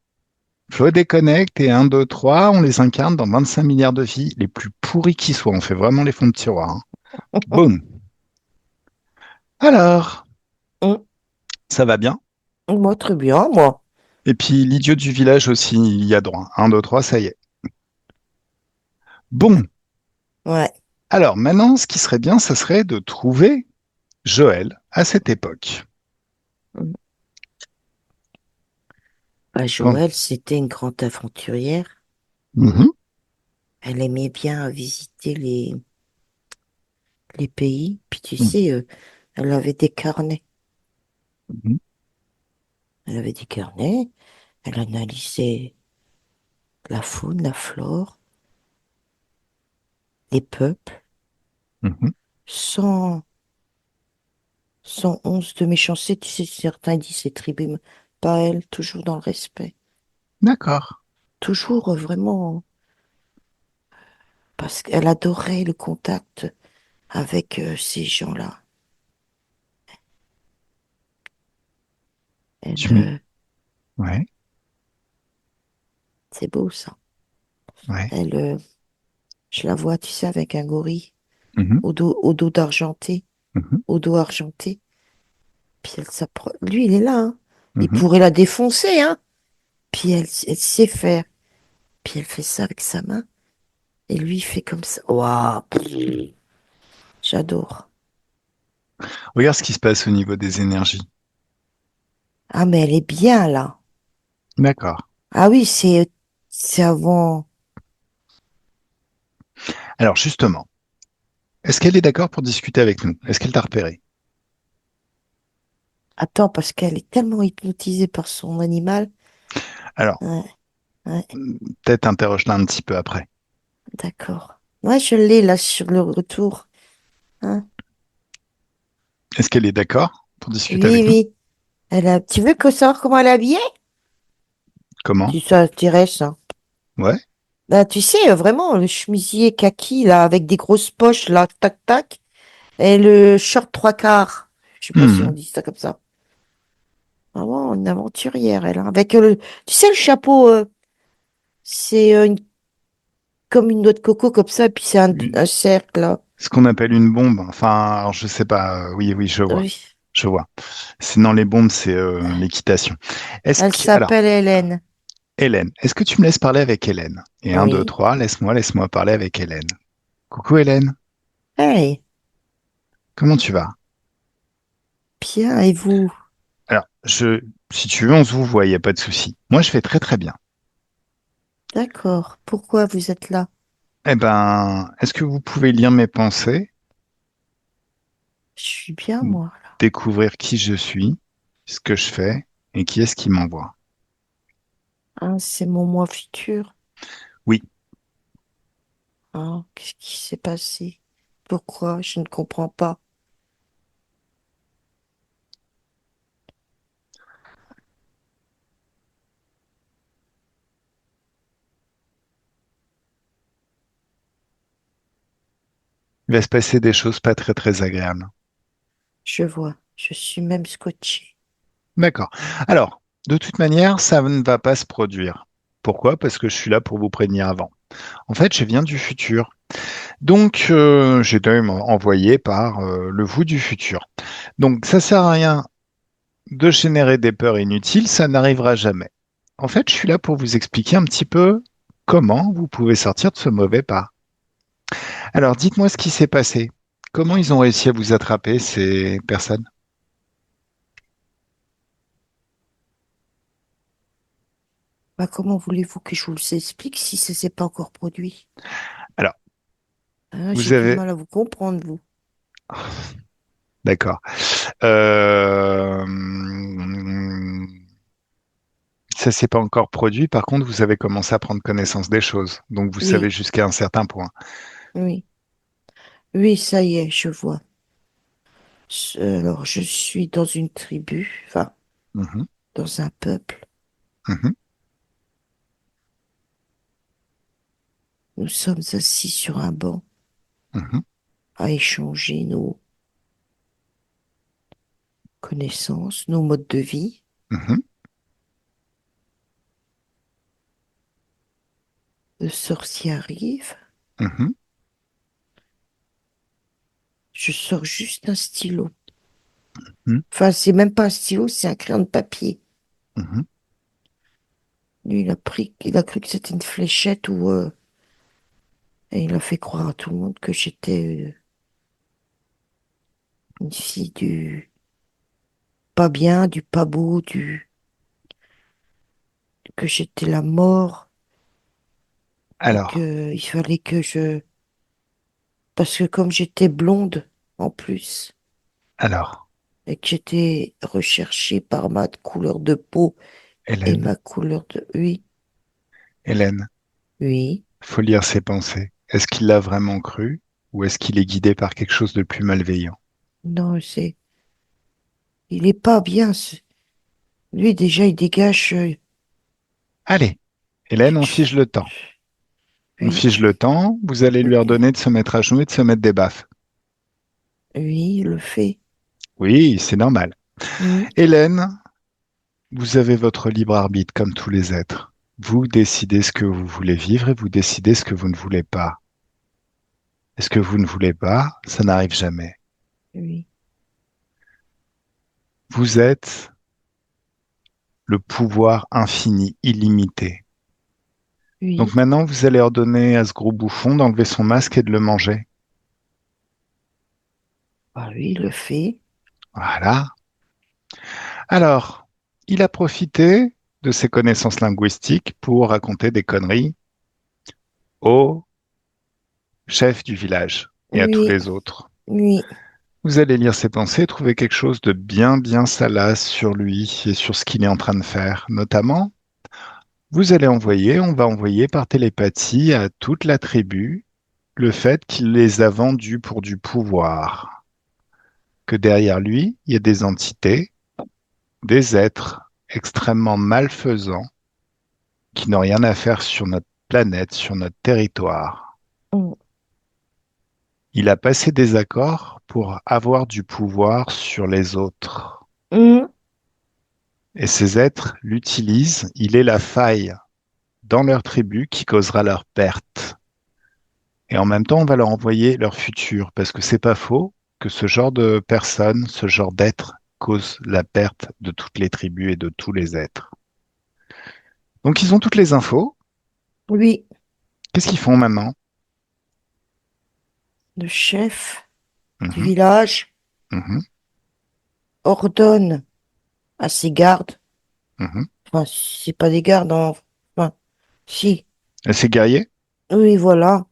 Flo déconnecte et 1, 2, 3, on les incarne dans 25 milliards de vies, les plus pourris qui soient. On fait vraiment les fonds de tiroir, hein. Boum. Alors, Hmm. ça va bien? Moi, très bien, moi. Et puis l'idiot du village aussi, il y a droit. 1, 2, 3, ça y est. Bon. Ouais. Alors maintenant, ce qui serait bien, ça serait de trouver Joël à cette époque. Hmm. Bah, Quand... Joël, c'était une grande aventurière. Mhm, Elle aimait bien visiter les pays. Puis tu sais, elle avait des carnets. mhm, Elle avait des carnets. Elle analysait la faune, la flore, les peuples, mhm. sans, sans once de méchanceté. Tu sais, certains disent c'est tribut, mais pas elle, toujours dans le respect. D'accord. Toujours vraiment. parce qu'elle adorait le contact avec ces gens-là. Elle, Tu me... Ouais, c'est beau ça. ouais. Elle, je la vois, tu sais, avec un gorille Mhm, au dos d'argenté, mhm, au dos argenté. Puis elle s'approche. Lui, il est là, hein. Il mhm. pourrait la défoncer, hein. Puis elle sait faire. Puis elle fait ça avec sa main. Et lui, il fait comme ça. Waouh, j'adore. Regarde ce qui se passe au niveau des énergies. Ah, mais elle est bien là. D'accord. Ah oui, c'est avant. Alors justement, est-ce qu'elle est d'accord pour discuter avec nous? Est-ce qu'elle t'a repéré? Attends, parce qu'elle est tellement hypnotisée par son animal. Alors, Ouais, ouais, peut-être interroge-la un petit peu après. d'accord. Ouais, je l'ai là sur le retour. Hein. Est-ce qu'elle est d'accord pour discuter Oui, avec nous? oui. Tu veux que savoir comment elle est habillée? Comment? Si ça t'intéresse, hein. Ouais. Bah, tu sais, vraiment, le chemisier kaki, là, avec des grosses poches, là, tac, tac, et le short trois quarts. Je sais pas si on Hmm. dit ça comme ça. Vraiment, une aventurière, elle, hein. Avec tu sais, le chapeau, c'est comme une noix de coco, comme ça, et puis c'est Une- un cercle, là. Ce qu'on appelle une bombe. Enfin, alors je sais pas. Oui, oui, je vois. Oui. Je vois. Sinon, les bombes, c'est l'équitation. Elle Alors, s'appelle Hélène. Hélène, est-ce que tu me laisses parler avec Hélène? Et un, deux, Oui. trois, laisse-moi parler avec Hélène. Coucou Hélène, Hey, comment tu vas? bien, et vous? Alors, si tu veux, on se vous voit, il n'y a pas de souci. Moi, je vais très très bien. D'accord. Pourquoi vous êtes là? Eh ben, est-ce que vous pouvez lire mes pensées, Je suis bien, moi. découvrir qui je suis, ce que je fais et qui est-ce qui m'envoie? Hein, c'est mon moi futur. Oui, Hein, qu'est-ce qui s'est passé? Pourquoi? Je ne comprends pas. il va se passer des choses pas très très agréables. Je vois. Je suis même scotché. D'accord. Alors, de toute manière, ça ne va pas se produire. Pourquoi? Parce que je suis là pour vous prévenir avant. En fait, je viens du futur. Donc, j'ai été envoyé par le vous du futur. Donc, ça sert à rien de générer des peurs inutiles, ça n'arrivera jamais. En fait, je suis là pour vous expliquer un petit peu comment vous pouvez sortir de ce mauvais pas. Alors, dites-moi ce qui s'est passé. Comment ils ont réussi à vous attraper, ces personnes? Bah, comment voulez-vous que je vous explique si ça s'est pas encore produit? Alors, Hein, j'ai vous du avez... mal à vous comprendre, vous. D'accord. Ça s'est pas encore produit. Par contre, vous avez commencé à prendre connaissance des choses. Donc, vous savez Oui, jusqu'à un certain point. oui. Oui, ça y est, je vois. Alors, je suis dans une tribu, enfin, Mhm, dans un peuple. mhm, Nous sommes assis sur un banc mhm, à échanger nos connaissances, nos modes de vie. mhm, Le sorcier arrive. mhm, Je sors juste un stylo. mhm, Enfin, c'est même pas un stylo, c'est un crayon de papier. mhm. Lui, il a cru que c'était une fléchette ou et il a fait croire à tout le monde que j'étais une fille du pas bien, du pas beau, que j'étais la mort et Alors, que il fallait que parce que comme j'étais blonde en plus alors, et que j'étais recherchée par ma couleur de peau et Hélène, ma couleur de oui, Hélène, oui, faut lire ses pensées. Est-ce qu'il l'a vraiment cru ou est-ce qu'il est guidé par quelque chose de plus malveillant? non, il est pas bien. Lui déjà il dégage Allez, Hélène, on quelque fige le temps. On Oui, fige le temps, vous allez lui oui, ordonner de se mettre à genoux et de se mettre des baffes. oui, il le fait. Oui, c'est normal. Mm. Hélène, vous avez votre libre arbitre comme tous les êtres. Vous décidez ce que vous voulez vivre et vous décidez ce que vous ne voulez pas. Et ce que vous ne voulez pas, ça n'arrive jamais. Oui, Vous êtes le pouvoir infini, illimité. Donc oui, maintenant, vous allez ordonner à ce gros bouffon d'enlever son masque et de le manger. bah oui, il le fait. Voilà. Alors, il a profité de ses connaissances linguistiques pour raconter des conneries au chef du village et à tous Oui, les autres. oui, Vous allez lire ses pensées et trouver quelque chose de bien, bien salace sur lui et sur ce qu'il est en train de faire. Notamment, on va envoyer par télépathie à toute la tribu le fait qu'il les a vendus pour du pouvoir, que derrière lui, il y a des entités, des êtres extrêmement malfaisants qui n'ont rien à faire sur notre planète, sur notre territoire. mm, Il a passé des accords pour avoir du pouvoir sur les autres. mm, Et ces êtres l'utilisent, il est la faille dans leur tribu qui causera leur perte. Et en même temps, on va leur envoyer leur futur, parce que c'est pas faux que ce genre de personnes, ce genre d'êtres, cause la perte de toutes les tribus et de tous les êtres. Donc ils ont toutes les infos. oui. Qu'est-ce qu'ils font maintenant? Le chef du Mhm, village mhm, ordonne à ses gardes, mhm. enfin, c'est pas des gardes, enfin, si, Et ces guerriers? oui, voilà.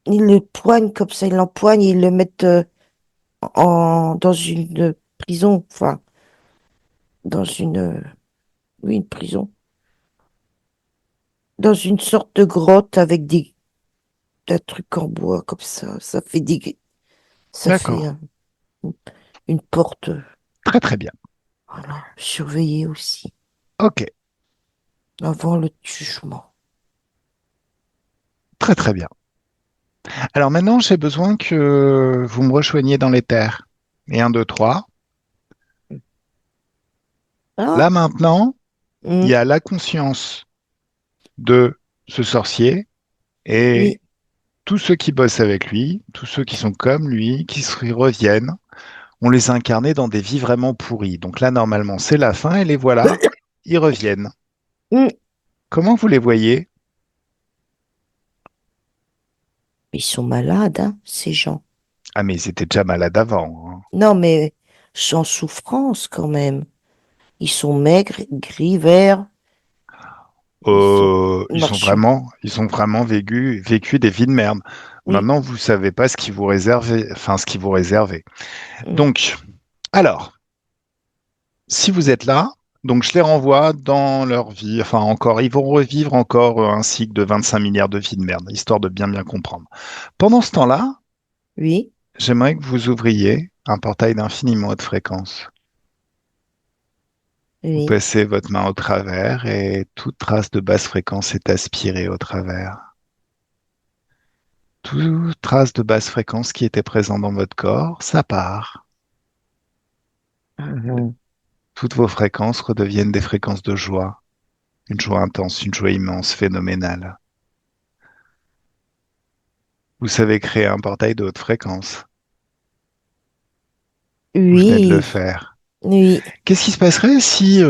Ils le poignent comme ça, ils l'empoignent et ils le mettent dans une prison, enfin, dans oui, une prison, dans une sorte de grotte avec des trucs en bois comme ça fait ça fait D'accord. une porte, Très très bien. voilà, surveillée aussi, Ok, avant le jugement. très très bien. Alors maintenant, j'ai besoin que vous me rejoigniez dans les terres. Et un, deux, trois. Ah, Là maintenant, il y hum, a la conscience de ce sorcier oui, et tous ceux qui bossent avec lui, tous ceux qui sont comme lui, qui se reviennent, on les a incarnés dans des vies vraiment pourries. Donc là, normalement, c'est la fin et les voilà, ils reviennent. hum. Comment vous les voyez? Ils sont malades, hein, ces gens. Ah, mais ils étaient déjà malades avant, hein. Non, mais sans souffrance quand même. Ils sont maigres, gris, verts. Ils marchent. Ils ont vraiment vécu des vies de merde. Oui, Maintenant, vous savez pas ce qui vous réservait, enfin, ce qui vous réservait. mm, Donc, alors, si vous êtes là, donc je les renvoie dans leur vie, enfin encore, ils vont revivre encore un cycle de 25 milliards de vies de merde, histoire de bien bien comprendre. Pendant ce temps-là, oui, j'aimerais que vous ouvriez un portail d'infiniment haute fréquence. Vous oui. passez votre main au travers et toute trace de basse fréquence est aspirée au travers. Toute trace de basse fréquence qui était présente dans votre corps, ça part. Mhm. Toutes vos fréquences redeviennent des fréquences de joie, une joie intense, une joie immense, phénoménale. Vous savez créer un portail de haute fréquence. Vous venez de le Oui, faire. oui. Qu'est-ce qui se passerait si,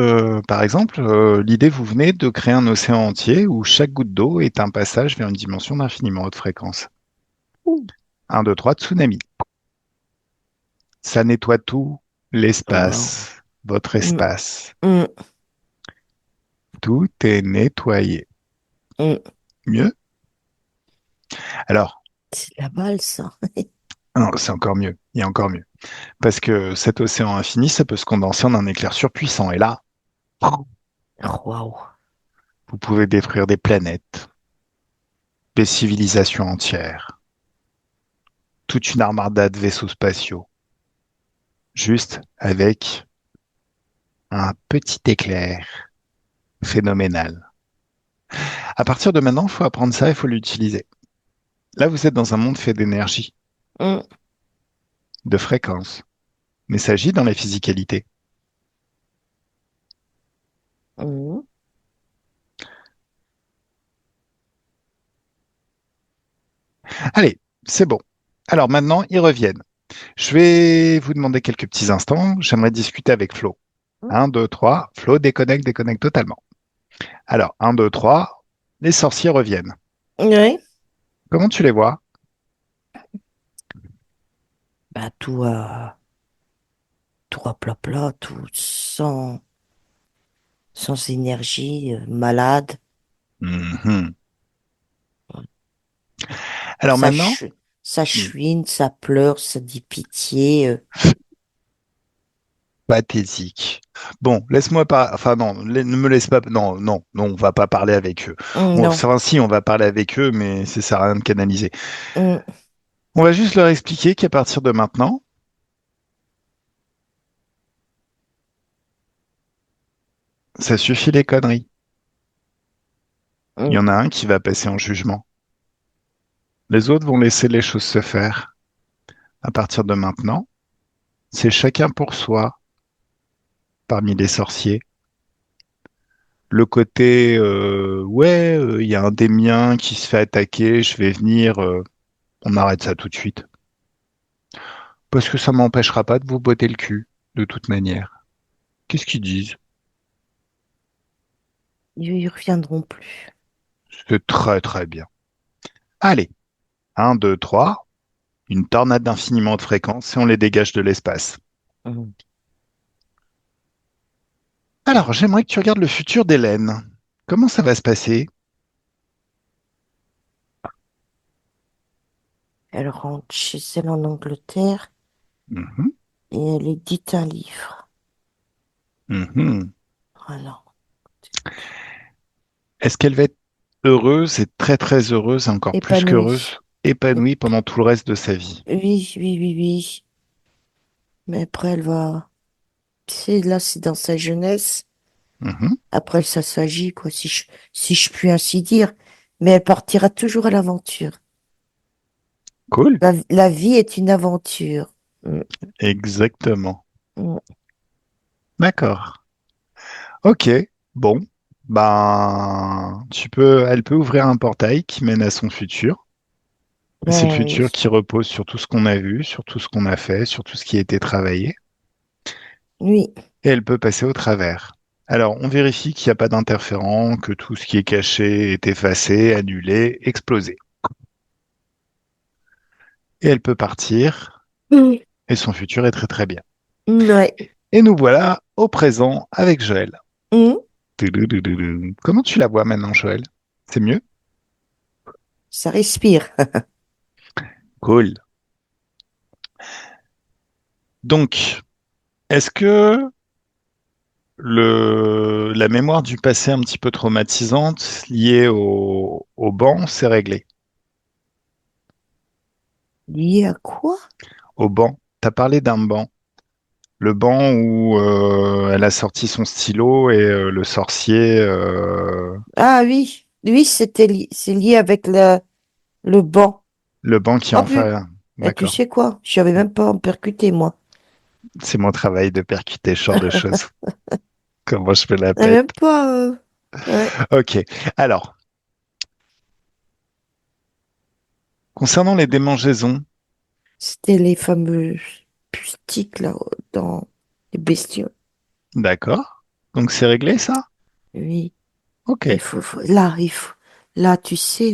par exemple, l'idée vous venait de créer un océan entier où chaque goutte d'eau est un passage vers une dimension d'infiniment haute fréquence? Un, 2, 3, tsunami. Ça nettoie tout Wow. l'espace, votre Mm, espace. mm, Tout est nettoyé. mm. Mieux? Alors, C'est la balle, ça. non, c'est encore mieux. Il y a encore mieux. Parce que cet océan infini, ça peut se condenser en un éclair surpuissant. Et là, Waouh. vous pouvez détruire des planètes, des civilisations entières, toute une armada de vaisseaux spatiaux, juste avec un petit éclair phénoménal. À partir de maintenant, il faut apprendre ça, il faut l'utiliser. Là, vous êtes dans un monde fait d'énergie, Hum, de fréquences, mais ça agit dans la physicalité. hum. Allez, c'est bon. Alors maintenant, ils reviennent. Je vais vous demander quelques petits instants. J'aimerais discuter avec Flo. Hum. 1, 2, 3. Flo, déconnecte, déconnecte totalement. Alors, 1, 2, 3. Les sorciers reviennent. Ouais. Comment tu les vois? Bah, tout à plat plat, tout sans énergie, malade. Mhm. Alors Ça, maintenant, ch- ça hmm, chouine, ça pleure, ça dit pitié. pathétique. Bon, laisse-moi pas. Enfin non, ne me laisse pas. Non, non, non, on va pas parler avec eux. Bon, Non. enfin si, on va parler avec eux, mais ça sert à rien de canaliser. Hum, On va juste leur expliquer qu'à partir de maintenant, ça suffit les conneries. Il y hum. en a un qui va passer en jugement. Les autres vont laisser les choses se faire. À partir de maintenant, c'est chacun pour soi parmi les sorciers. Le côté, ouais, il y a un des miens qui se fait attaquer, je vais venir, on arrête ça tout de suite. Parce que ça m'empêchera pas de vous botter le cul, de toute manière. Qu'est-ce qu'ils disent? Ils reviendront plus. C'est très très bien. Allez, un, 2, 3. Une tornade d'infiniment de fréquences et on les dégage de l'espace. Hum. Alors, j'aimerais que tu regardes le futur d'Hélène. Comment ça va se passer? Elle rentre chez elle en Angleterre Mhm, et elle édite un livre. mhm. Voilà. Est-ce qu'elle va être heureuse et très très heureuse, et encore plus Épanouie. qu'heureuse, épanouie Ép- pendant tout le reste de sa vie? Oui, oui, oui, oui. Mais après, elle va. C'est là, c'est dans sa jeunesse. Mhm, Après, ça s'agit, quoi, si je puis ainsi dire. Mais elle partira toujours à l'aventure. cool, La vie est une aventure. Mm, exactement. mm. D'accord. Ok, bon, ben, elle peut ouvrir un portail qui mène à son futur. Et c'est le Ben futur oui, qui repose sur tout ce qu'on a vu, sur tout ce qu'on a fait, sur tout ce qui a été travaillé. oui, Et elle peut passer au travers. Alors, on vérifie qu'il n'y a pas d'interférent, que tout ce qui est caché est effacé, annulé, explosé. Et elle peut partir, Mm. et son futur est très très bien. Ouais. Et nous voilà au présent avec Joël. Mm. Tududududum. Comment tu la vois maintenant, Joël? C'est mieux? Ça respire. Cool. Donc, est-ce que la mémoire du passé un petit peu traumatisante liée au banc, c'est réglé? Lié à quoi? Au banc. T'as parlé d'un banc. Le banc où elle a sorti son stylo et le sorcier, Ah oui, oui, c'est lié avec le banc. le banc qui Oh, en fait. tu D'accord. sais quoi? Je savais même pas en percuter, moi. C'est mon travail de percuter ce genre de choses. Comment je fais la Je savais même pète. pas. Ouais. Ok. Alors, concernant les démangeaisons, C'était les fameux pustiques, là, dans les bestiaux. d'accord. Donc c'est réglé ça? Oui. Ok. Là, là, tu sais,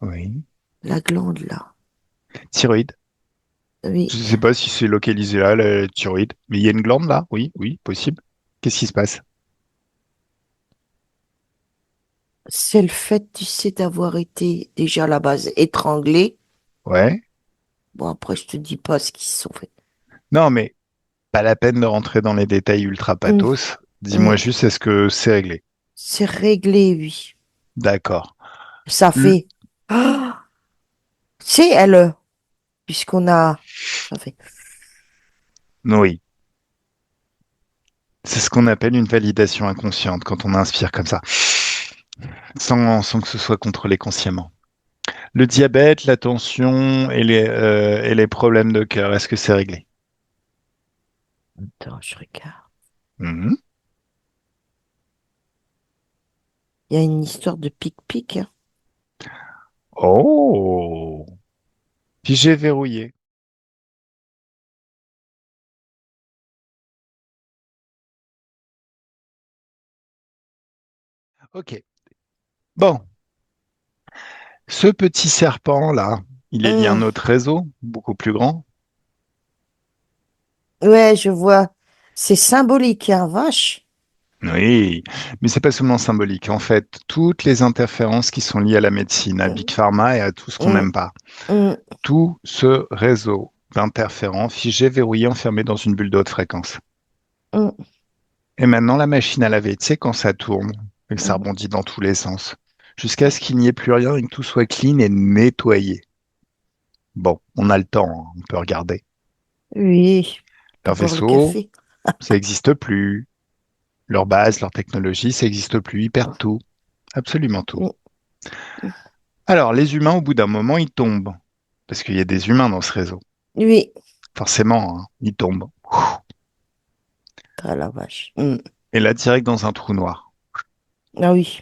Oui. la glande, là. Thyroïde. Oui. Je ne sais pas si c'est localisé là, la thyroïde, mais il y a une glande là? Oui, oui, possible. Qu'est-ce qui se passe? C'est le fait, tu sais, d'avoir été déjà à la base étranglé. Ouais. Bon, après, je te dis pas ce qu'ils se sont fait. Non, mais pas la peine de rentrer dans les détails ultra Hum, pathos. Dis-moi hum. juste, est-ce que c'est réglé? C'est réglé, oui. D'accord. Ça L- fait. Ah, c'est elle, puisqu'on a. Ça fait. Oui. C'est ce qu'on appelle une validation inconsciente quand on inspire comme ça. sans que ce soit contrôlé consciemment. Le diabète, la tension et les problèmes de cœur, est-ce que c'est réglé? Attends, je regarde. Mhm. Il y a une histoire de pic-pic, hein. Oh! Figé verrouillé. Ok. Bon, ce petit serpent-là, il est lié à un Hum, autre réseau, beaucoup plus grand. Ouais, je vois. C'est symbolique, hein, vache. Oui, mais c'est pas seulement symbolique. En fait, toutes les interférences qui sont liées à la médecine, à Big Hum, Pharma et à tout ce qu'on hum, n'aime pas, hum, tout ce réseau d'interférents figé, verrouillé, enfermé dans une bulle de haute fréquence. hum, Et maintenant, la machine à laver, tu sais, quand ça tourne et que ça hum, rebondit dans tous les sens, jusqu'à ce qu'il n'y ait plus rien et que tout soit clean et nettoyé. Bon, on a le temps, hein, on peut regarder. Oui, pour Leur boire le vaisseau, café. ça n'existe plus. Leur base, leur technologie, ça n'existe plus. Ils perdent tout, absolument tout. Hum, Alors, les humains, au bout d'un moment, ils tombent. Parce qu'il y a des humains dans ce réseau. Oui, Forcément, hein, ils tombent. ah la vache. Et là, direct dans un trou noir. Ah oui.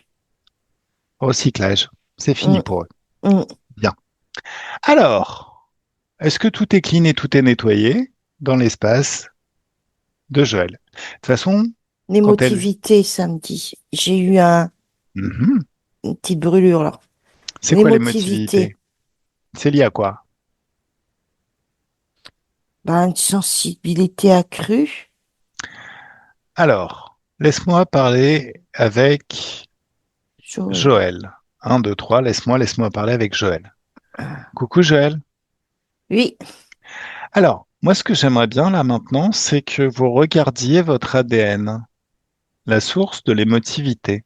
Recyclage. C'est fini Hum, pour eux. hum. Bien. Alors, est-ce que tout est clean et tout est nettoyé dans l'espace de Joël? De toute façon, quand elle... L'émotivité samedi. J'ai eu Mhm. une petite brûlure là. C'est quoi L'émotivité. l'émotivité? C'est lié à quoi? Bah, une sensibilité accrue. Alors, laisse-moi parler avec Joël. Joël. Un, 2, 3. Laisse-moi parler avec Joël. Coucou Joël. Oui. Alors, moi, ce que j'aimerais bien là maintenant, c'est que vous regardiez votre ADN, la source de l'émotivité.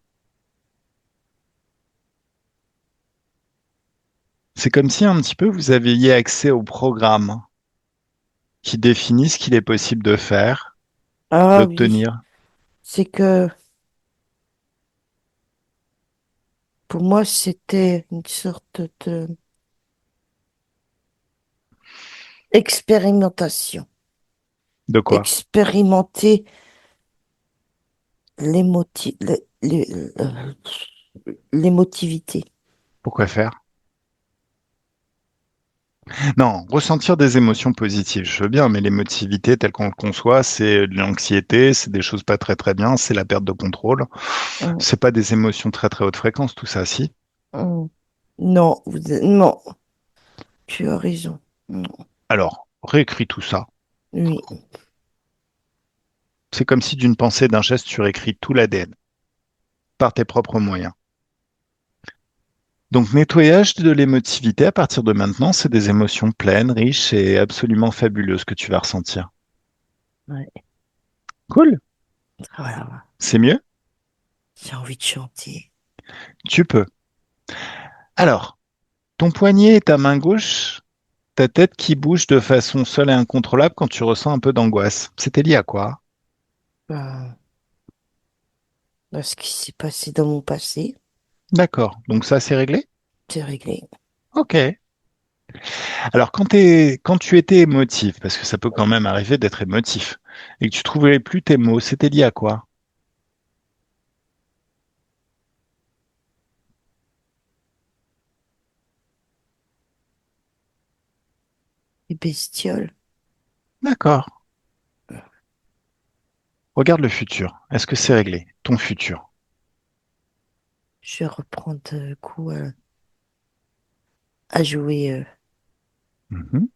C'est comme si un petit peu vous aviez accès au programme qui définit ce qu'il est possible de faire, Ah oui. d'obtenir. C'est que pour moi, c'était une sorte de expérimentation. De quoi? Expérimenter l'émotivité. Pourquoi faire? Non, ressentir des émotions positives, je veux bien, mais l'émotivité telle qu'on le conçoit, c'est de l'anxiété, c'est des choses pas très très bien, c'est la perte de contrôle. Hum, C'est pas des émotions très très haute fréquence, tout ça, si. hum. Non, non, tu as raison. Non. Alors, réécris tout ça. Oui. C'est comme si d'une pensée, d'un geste, tu réécris tout l'ADN par tes propres moyens. Donc, nettoyage de l'émotivité à partir de maintenant, c'est des émotions pleines, riches et absolument fabuleuses que tu vas ressentir. Ouais. Cool. Voilà. C'est mieux? J'ai envie de chanter. Tu peux. Alors, ton poignet et ta main gauche, ta tête qui bouge de façon seule et incontrôlable quand tu ressens un peu d'angoisse. C'était lié à quoi? Ben, ce qui s'est passé dans mon passé, D'accord. Donc ça, c'est réglé? c'est réglé. Ok. Alors, quand tu étais émotif, parce que ça peut quand même arriver d'être émotif, et que tu trouvais plus tes mots, c'était lié à quoi? Les bestioles. D'accord. Regarde le futur. Est-ce que c'est réglé? Ton futur. Je vais reprendre coup à jouer Mhm,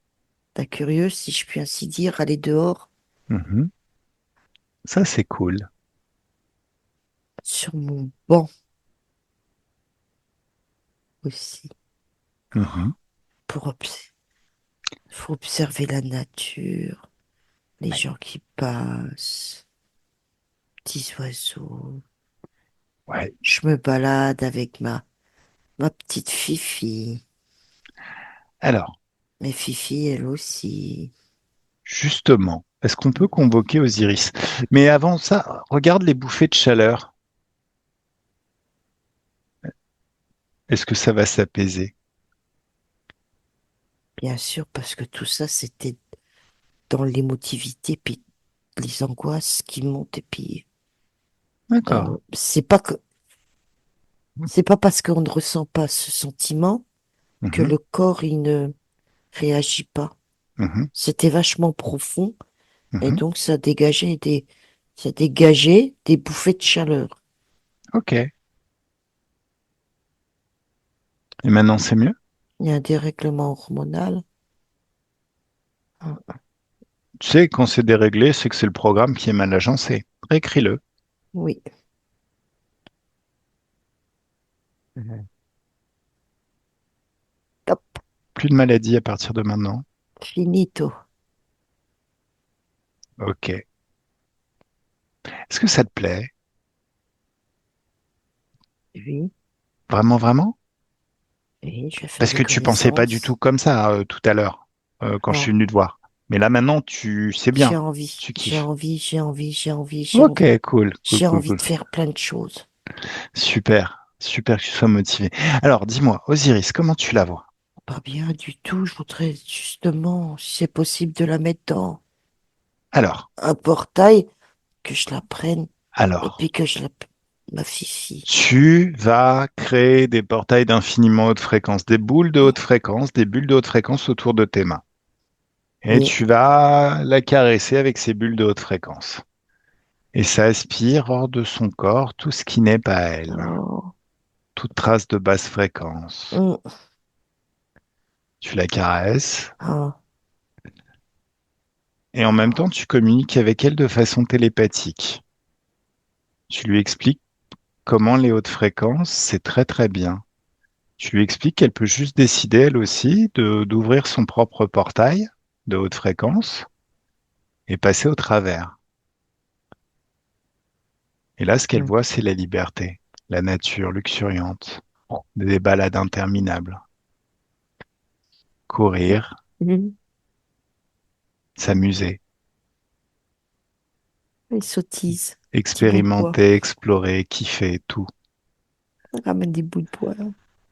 la curieuse, si je puis ainsi dire, aller dehors mhm. Ça, c'est cool. sur mon banc aussi. Mhm. Pour faut observer la nature, les Ouais. gens qui passent, petits oiseaux. Ouais. Je me balade avec ma petite Fifi. Alors, Mais Fifi, elle aussi. justement, est-ce qu'on peut convoquer Osiris? Mais avant ça, regarde les bouffées de chaleur. Est-ce que ça va s'apaiser? Bien sûr, parce que tout ça, c'était dans l'émotivité, puis les angoisses qui montent, et puis D'accord. c'est pas parce qu'on ne ressent pas ce sentiment que Mhm, le corps, il ne réagit pas. mhm, C'était vachement profond, et mhm. donc ça dégageait des bouffées de chaleur. Ok. Et maintenant, c'est mieux? Il y a un dérèglement hormonal. Ah, Tu sais, quand c'est déréglé, c'est que c'est le programme qui est mal agencé. Réécris-le. oui. Mhm. Hop, Plus de maladie à partir de maintenant. finito. Ok. Est-ce que ça te plaît? Oui, Vraiment, vraiment? oui, je vais faire Parce des que tu pensais pas du tout connaissances. comme ça tout à l'heure, quand je suis Non, venu te voir. Mais là, maintenant, tu sais bien. Tu j'ai kiffes. envie, j'ai envie, j'ai envie, j'ai Ok, envie. cool, cool, J'ai cool, envie cool. de faire plein de choses. Super, super que tu sois motivé. Alors, dis-moi, Osiris, comment tu la vois? Pas bien du tout. Je voudrais justement, si c'est possible, de la mettre dans Alors, un portail, que je la prenne et alors, puis ma fifi. tu vas créer des portails d'infiniment haute fréquence, des boules de haute fréquence, des bulles de haute fréquence autour de tes mains. Et Oui. tu vas la caresser avec ces bulles de haute fréquence. Et ça aspire hors de son corps tout ce qui n'est pas elle, Oh. toute trace de basse fréquence. Mm. Tu la caresses Ah. et en même temps tu communiques avec elle de façon télépathique. Tu lui expliques comment les hautes fréquences, c'est très très bien. Tu lui expliques qu'elle peut juste décider elle aussi d'ouvrir son propre portail de haute fréquence et passer au travers. Et là, ce qu'elle Mm. voit, c'est la liberté, la nature luxuriante, des balades interminables, courir, Mm. s'amuser, Elle sottise. Petit bout de bois. expérimenter, explorer, kiffer, tout. Ramène des bouts de bois là,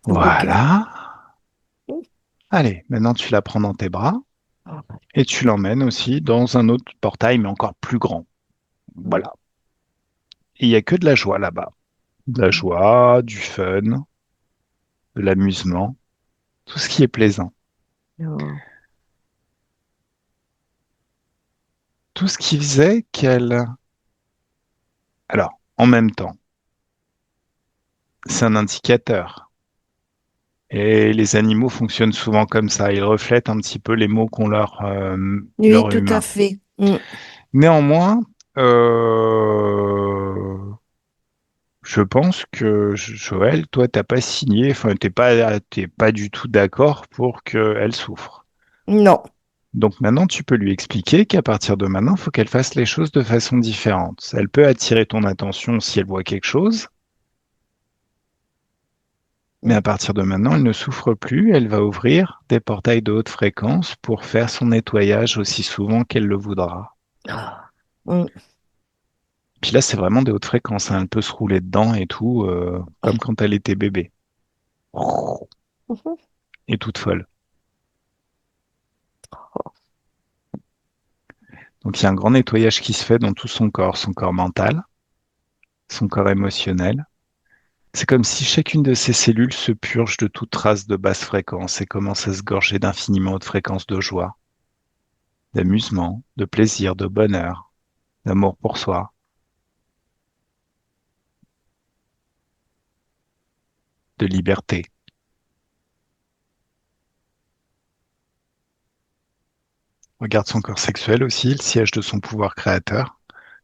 au requin. Voilà. Mm. Allez, maintenant tu la prends dans tes bras Ah. et tu l'emmènes aussi dans un autre portail, mais encore plus grand. Mm. Voilà. Et il n'y a que de la joie là-bas. De la joie, du fun, de l'amusement, tout ce qui est plaisant. Oh. Tout ce qui faisait qu'elle... Alors, en même temps, c'est un indicateur. Et les animaux fonctionnent souvent comme ça. Ils reflètent un petit peu les mots qu'ont Oui, leur tout à humain. fait. Mm. Néanmoins, je pense que Joël, toi, t'as pas signé, enfin, t'es pas du tout d'accord pour qu'elle souffre. Non. Donc maintenant, tu peux lui expliquer qu'à partir de maintenant, il faut qu'elle fasse les choses de façon différente. Elle peut attirer ton attention si elle voit quelque chose, mais Mm. à partir de maintenant, elle ne souffre plus. Elle va ouvrir des portails de haute fréquence pour faire son nettoyage aussi souvent qu'elle le voudra. Ah. Mm. Puis là, c'est vraiment des hautes fréquences, hein. Elle peut se rouler dedans et tout, comme quand elle était bébé. Mhm. Et toute folle. Donc il y a un grand nettoyage qui se fait dans tout son corps mental, son corps émotionnel. C'est comme si chacune de ces cellules se purge de toute trace de basse fréquence et commence à se gorger d'infiniment haute fréquence de joie, d'amusement, de plaisir, de bonheur, d'amour pour soi, de liberté. Regarde son corps sexuel aussi, le siège de son pouvoir créateur.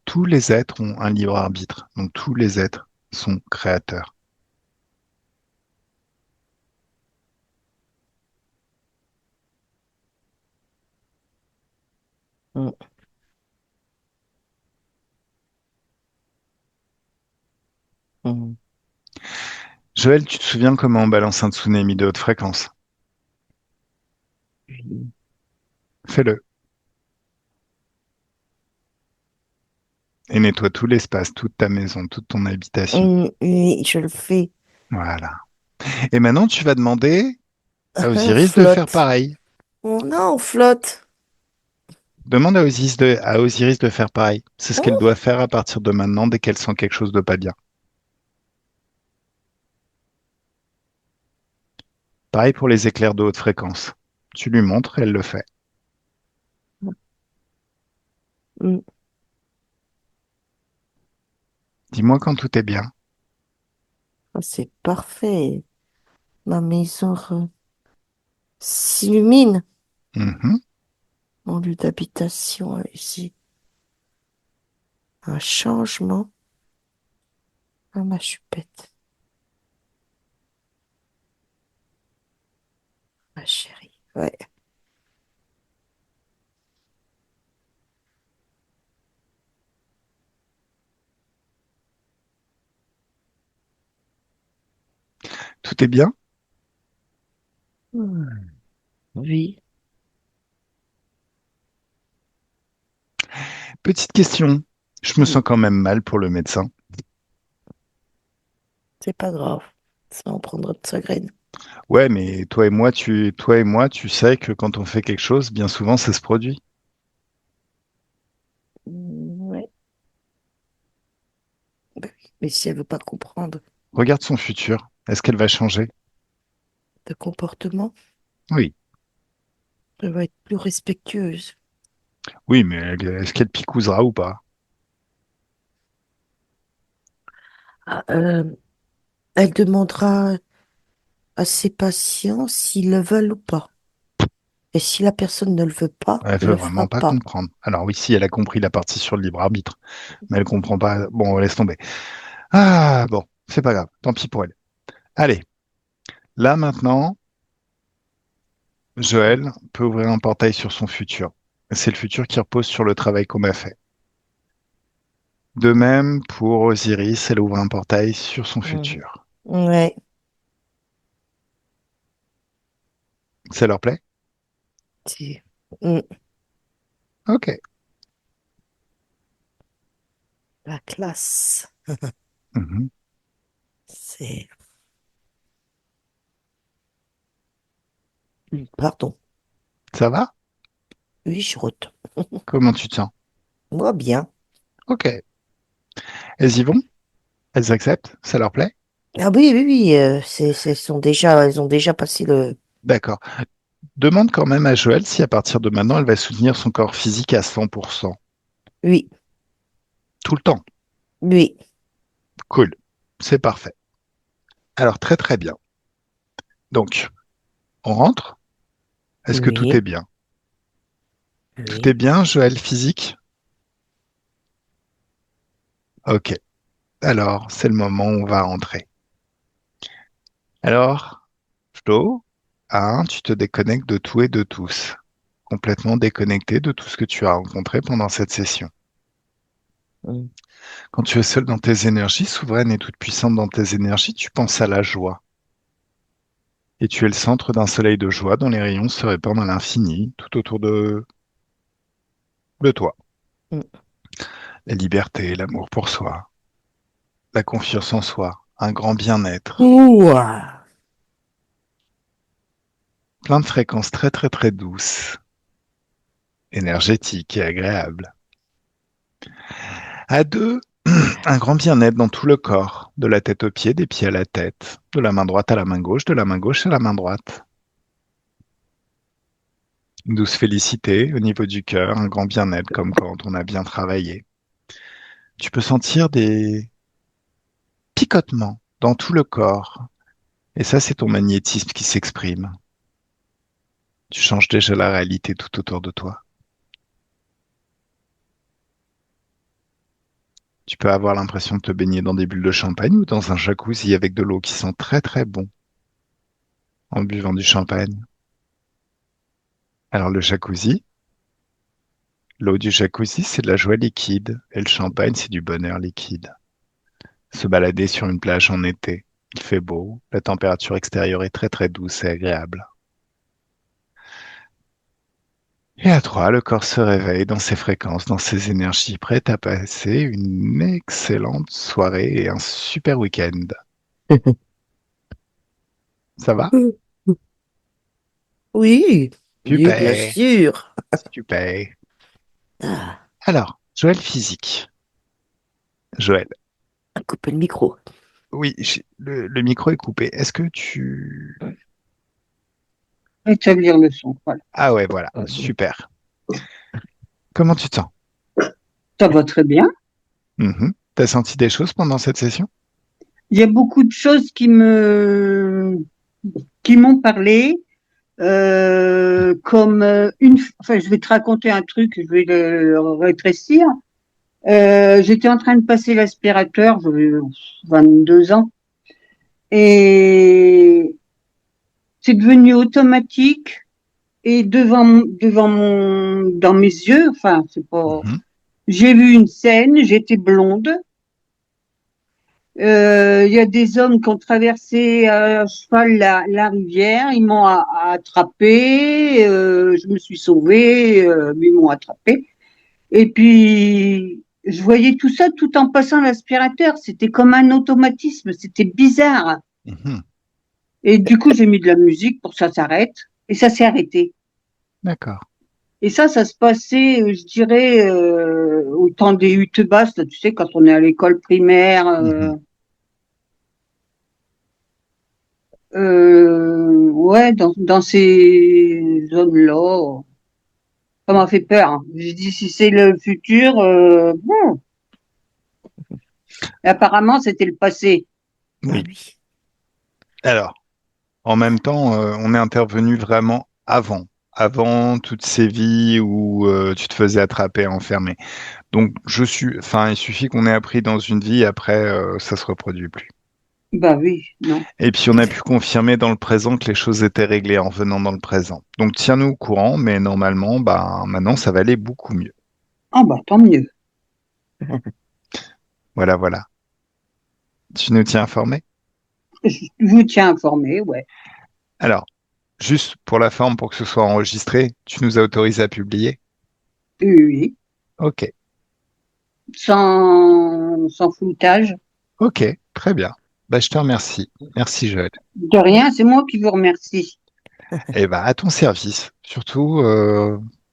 Tous les êtres ont un libre arbitre, donc tous les êtres sont créateurs. Mm. Mm. Joël, tu te souviens comment on balance un tsunami de haute fréquence? Oui. Fais-le. Et nettoie tout l'espace, toute ta maison, toute ton habitation. Oui, je le fais. Voilà. Et maintenant, tu vas demander à On Osiris de faire flotte. pareil. Non, on flotte. Demande à Osiris de faire pareil. C'est ce qu'elle Hein. doit faire à partir de maintenant dès qu'elle sent quelque chose de pas bien. Pareil pour les éclairs de haute fréquence. Tu lui montres, elle le fait. Mm. Dis-moi quand tout est bien. Ah, c'est parfait. Ma maison s'illumine. Mhm. Mon lieu d'habitation a ici un changement. Ah, ma chupette, ma chérie. Ouais. Tout est bien? Hmm. Oui, Petite question. Je me oui, sens quand même mal pour le médecin. c'est pas grave. Ça en prendra de sa graine. Ouais, mais toi et moi, tu sais que quand on fait quelque chose, bien souvent, ça se produit. Ouais. Bah oui. Mais si elle veut pas comprendre Regarde son futur. Est-ce qu'elle va changer? de comportement, Oui. elle va être plus respectueuse. Oui, mais est-ce qu'elle picousera ou pas? Ah, elle demandera à ses patients s'ils le veulent ou pas. Et si la personne ne le veut pas, Elle elle veut le fera vraiment pas pas. comprendre. Alors oui, si elle a compris la partie sur le libre arbitre, mais elle comprend pas. Bon, laisse tomber. Ah, bon, c'est pas grave. Tant pis pour elle. Allez, là maintenant, Joël peut ouvrir un portail sur son futur. C'est le futur qui repose sur le travail qu'on a fait. De même pour Osiris, elle ouvre un portail sur son Mhm. futur. Ouais. Ça leur plaît? C'est mm, Ok. la classe. Mhm. C'est... Pardon. Ça va? Oui, je rote. Comment tu te sens? Moi, bien. Ok. Elles y vont? Elles acceptent? Ça leur plaît? Ah oui, oui, oui. Elles ont déjà passé le... D'accord. Demande quand même à Joël si à partir de maintenant, elle va soutenir son corps physique à 100%. Oui, Tout le temps. oui, Cool. C'est parfait. Alors, très très bien. Donc, on rentre? Est-ce que tout est oui, bien? Tout est oui. bien, Joël physique? Ok. Alors, c'est le moment où on va rentrer. Alors, Flo, à 1, tu te déconnectes de tout et de tous. Complètement déconnecté de tout ce que tu as rencontré pendant cette session. Mm. Quand tu es seul dans tes énergies, souveraine et toute puissante dans tes énergies, tu penses à la joie. Et tu es le centre d'un soleil de joie dont les rayons se répandent à l'infini, tout autour de toi. Mm. La liberté, l'amour pour soi, la confiance en soi, un grand bien-être, Ouah. plein de fréquences très très très douces, énergétiques et agréables. À deux, un grand bien-être dans tout le corps, de la tête aux pieds, des pieds à la tête, de la main droite à la main gauche, de la main gauche à la main droite. Une douce félicité au niveau du cœur, un grand bien-être comme quand on a bien travaillé. Tu peux sentir des picotements dans tout le corps. Et ça, c'est ton magnétisme qui s'exprime. Tu changes déjà la réalité tout autour de toi. Tu peux avoir l'impression de te baigner dans des bulles de champagne ou dans un jacuzzi avec de l'eau qui sent très très bon en buvant du champagne. Alors le jacuzzi, l'eau du jacuzzi, c'est de la joie liquide et le champagne, c'est du bonheur liquide. Se balader sur une plage en été, il fait beau, la température extérieure est très très douce et agréable. Et à 3, le corps se réveille dans ses fréquences, dans ses énergies, prêt à passer une excellente soirée et un super week-end. Ça va? Oui, oui, bien Super, sûr. super. Ah, Alors, Joël physique. Joël, couper le micro. oui, le micro est coupé. Est-ce que tu... Rétablir le son. Voilà. Ah ouais, voilà, super. Comment tu te sens? Ça va très bien. Mhm. T'as senti des choses pendant cette session? Il y a beaucoup de choses qui m'ont parlé, comme enfin, je vais te raconter un truc, je vais le rétrécir. J'étais en train de passer l'aspirateur, j'avais 22 ans, et c'est devenu automatique et dans mes yeux, enfin, c'est pas, Mhm. j'ai vu une scène, j'étais blonde. Il y a des hommes qui ont traversé à cheval la rivière, ils m'ont attrapé, je me suis sauvée, mais ils m'ont attrapé. Et puis, je voyais tout ça tout en passant l'aspirateur. C'était comme un automatisme, c'était bizarre. Mhm. Et du coup, j'ai mis de la musique pour que ça s'arrête, et ça s'est arrêté. D'accord. Et ça se passait, je dirais, au temps des huttes basses, là, tu sais, quand on est à l'école primaire. Mhm. Ouais, dans ces zones-là, ça m'a fait peur, hein. J'ai dit, si c'est le futur, bon. Et apparemment, c'était le passé. Ah Oui. oui. Alors, en même temps, on est intervenu vraiment avant toutes ces vies où tu te faisais attraper, enfermer. Donc, enfin, il suffit qu'on ait appris dans une vie, après, ça se reproduit plus. Bah oui, non. Et puis, on a pu confirmer dans le présent que les choses étaient réglées en venant dans le présent. Donc, tiens-nous au courant, mais normalement, bah, maintenant, ça va aller beaucoup mieux. Ah bah tant mieux. Voilà, voilà. Tu nous tiens informés? Je vous tiens informé, ouais. Alors, juste pour la forme, pour que ce soit enregistré, tu nous as autorisé à publier? Oui, oui, oui. Ok, Sans floutage. ok, très bien. Bah, je te remercie. Merci, Joël. De rien, c'est moi qui vous remercie. Eh ben, à ton service. Surtout,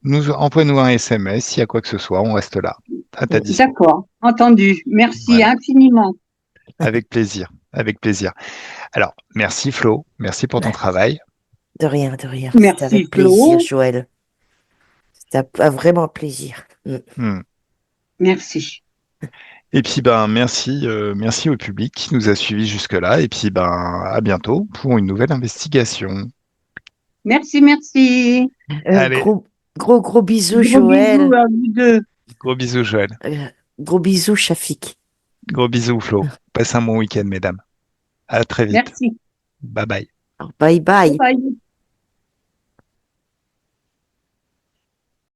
envoie-nous un SMS s'il y a quoi que ce soit, on reste là, à ta dispo. D'accord, entendu. Merci Voilà, infiniment. avec plaisir, avec plaisir. Alors, merci Flo, merci pour ton travail. De rien, de rien. C'était Merci avec plaisir, Flo. Joël. C'était vraiment un plaisir. Hmm. Merci. Et puis, ben, merci au public qui nous a suivis jusque-là. Et puis, ben, à bientôt pour une nouvelle investigation. Merci, merci. Allez, Gros bisous, Gros bisous Joël. à vous deux. gros bisous, Joël. Gros bisous, Shafik. Gros bisous, Flo. Passe un bon week-end, mesdames. À très vite. Merci. Bye bye. Alors, bye Bye bye. bye.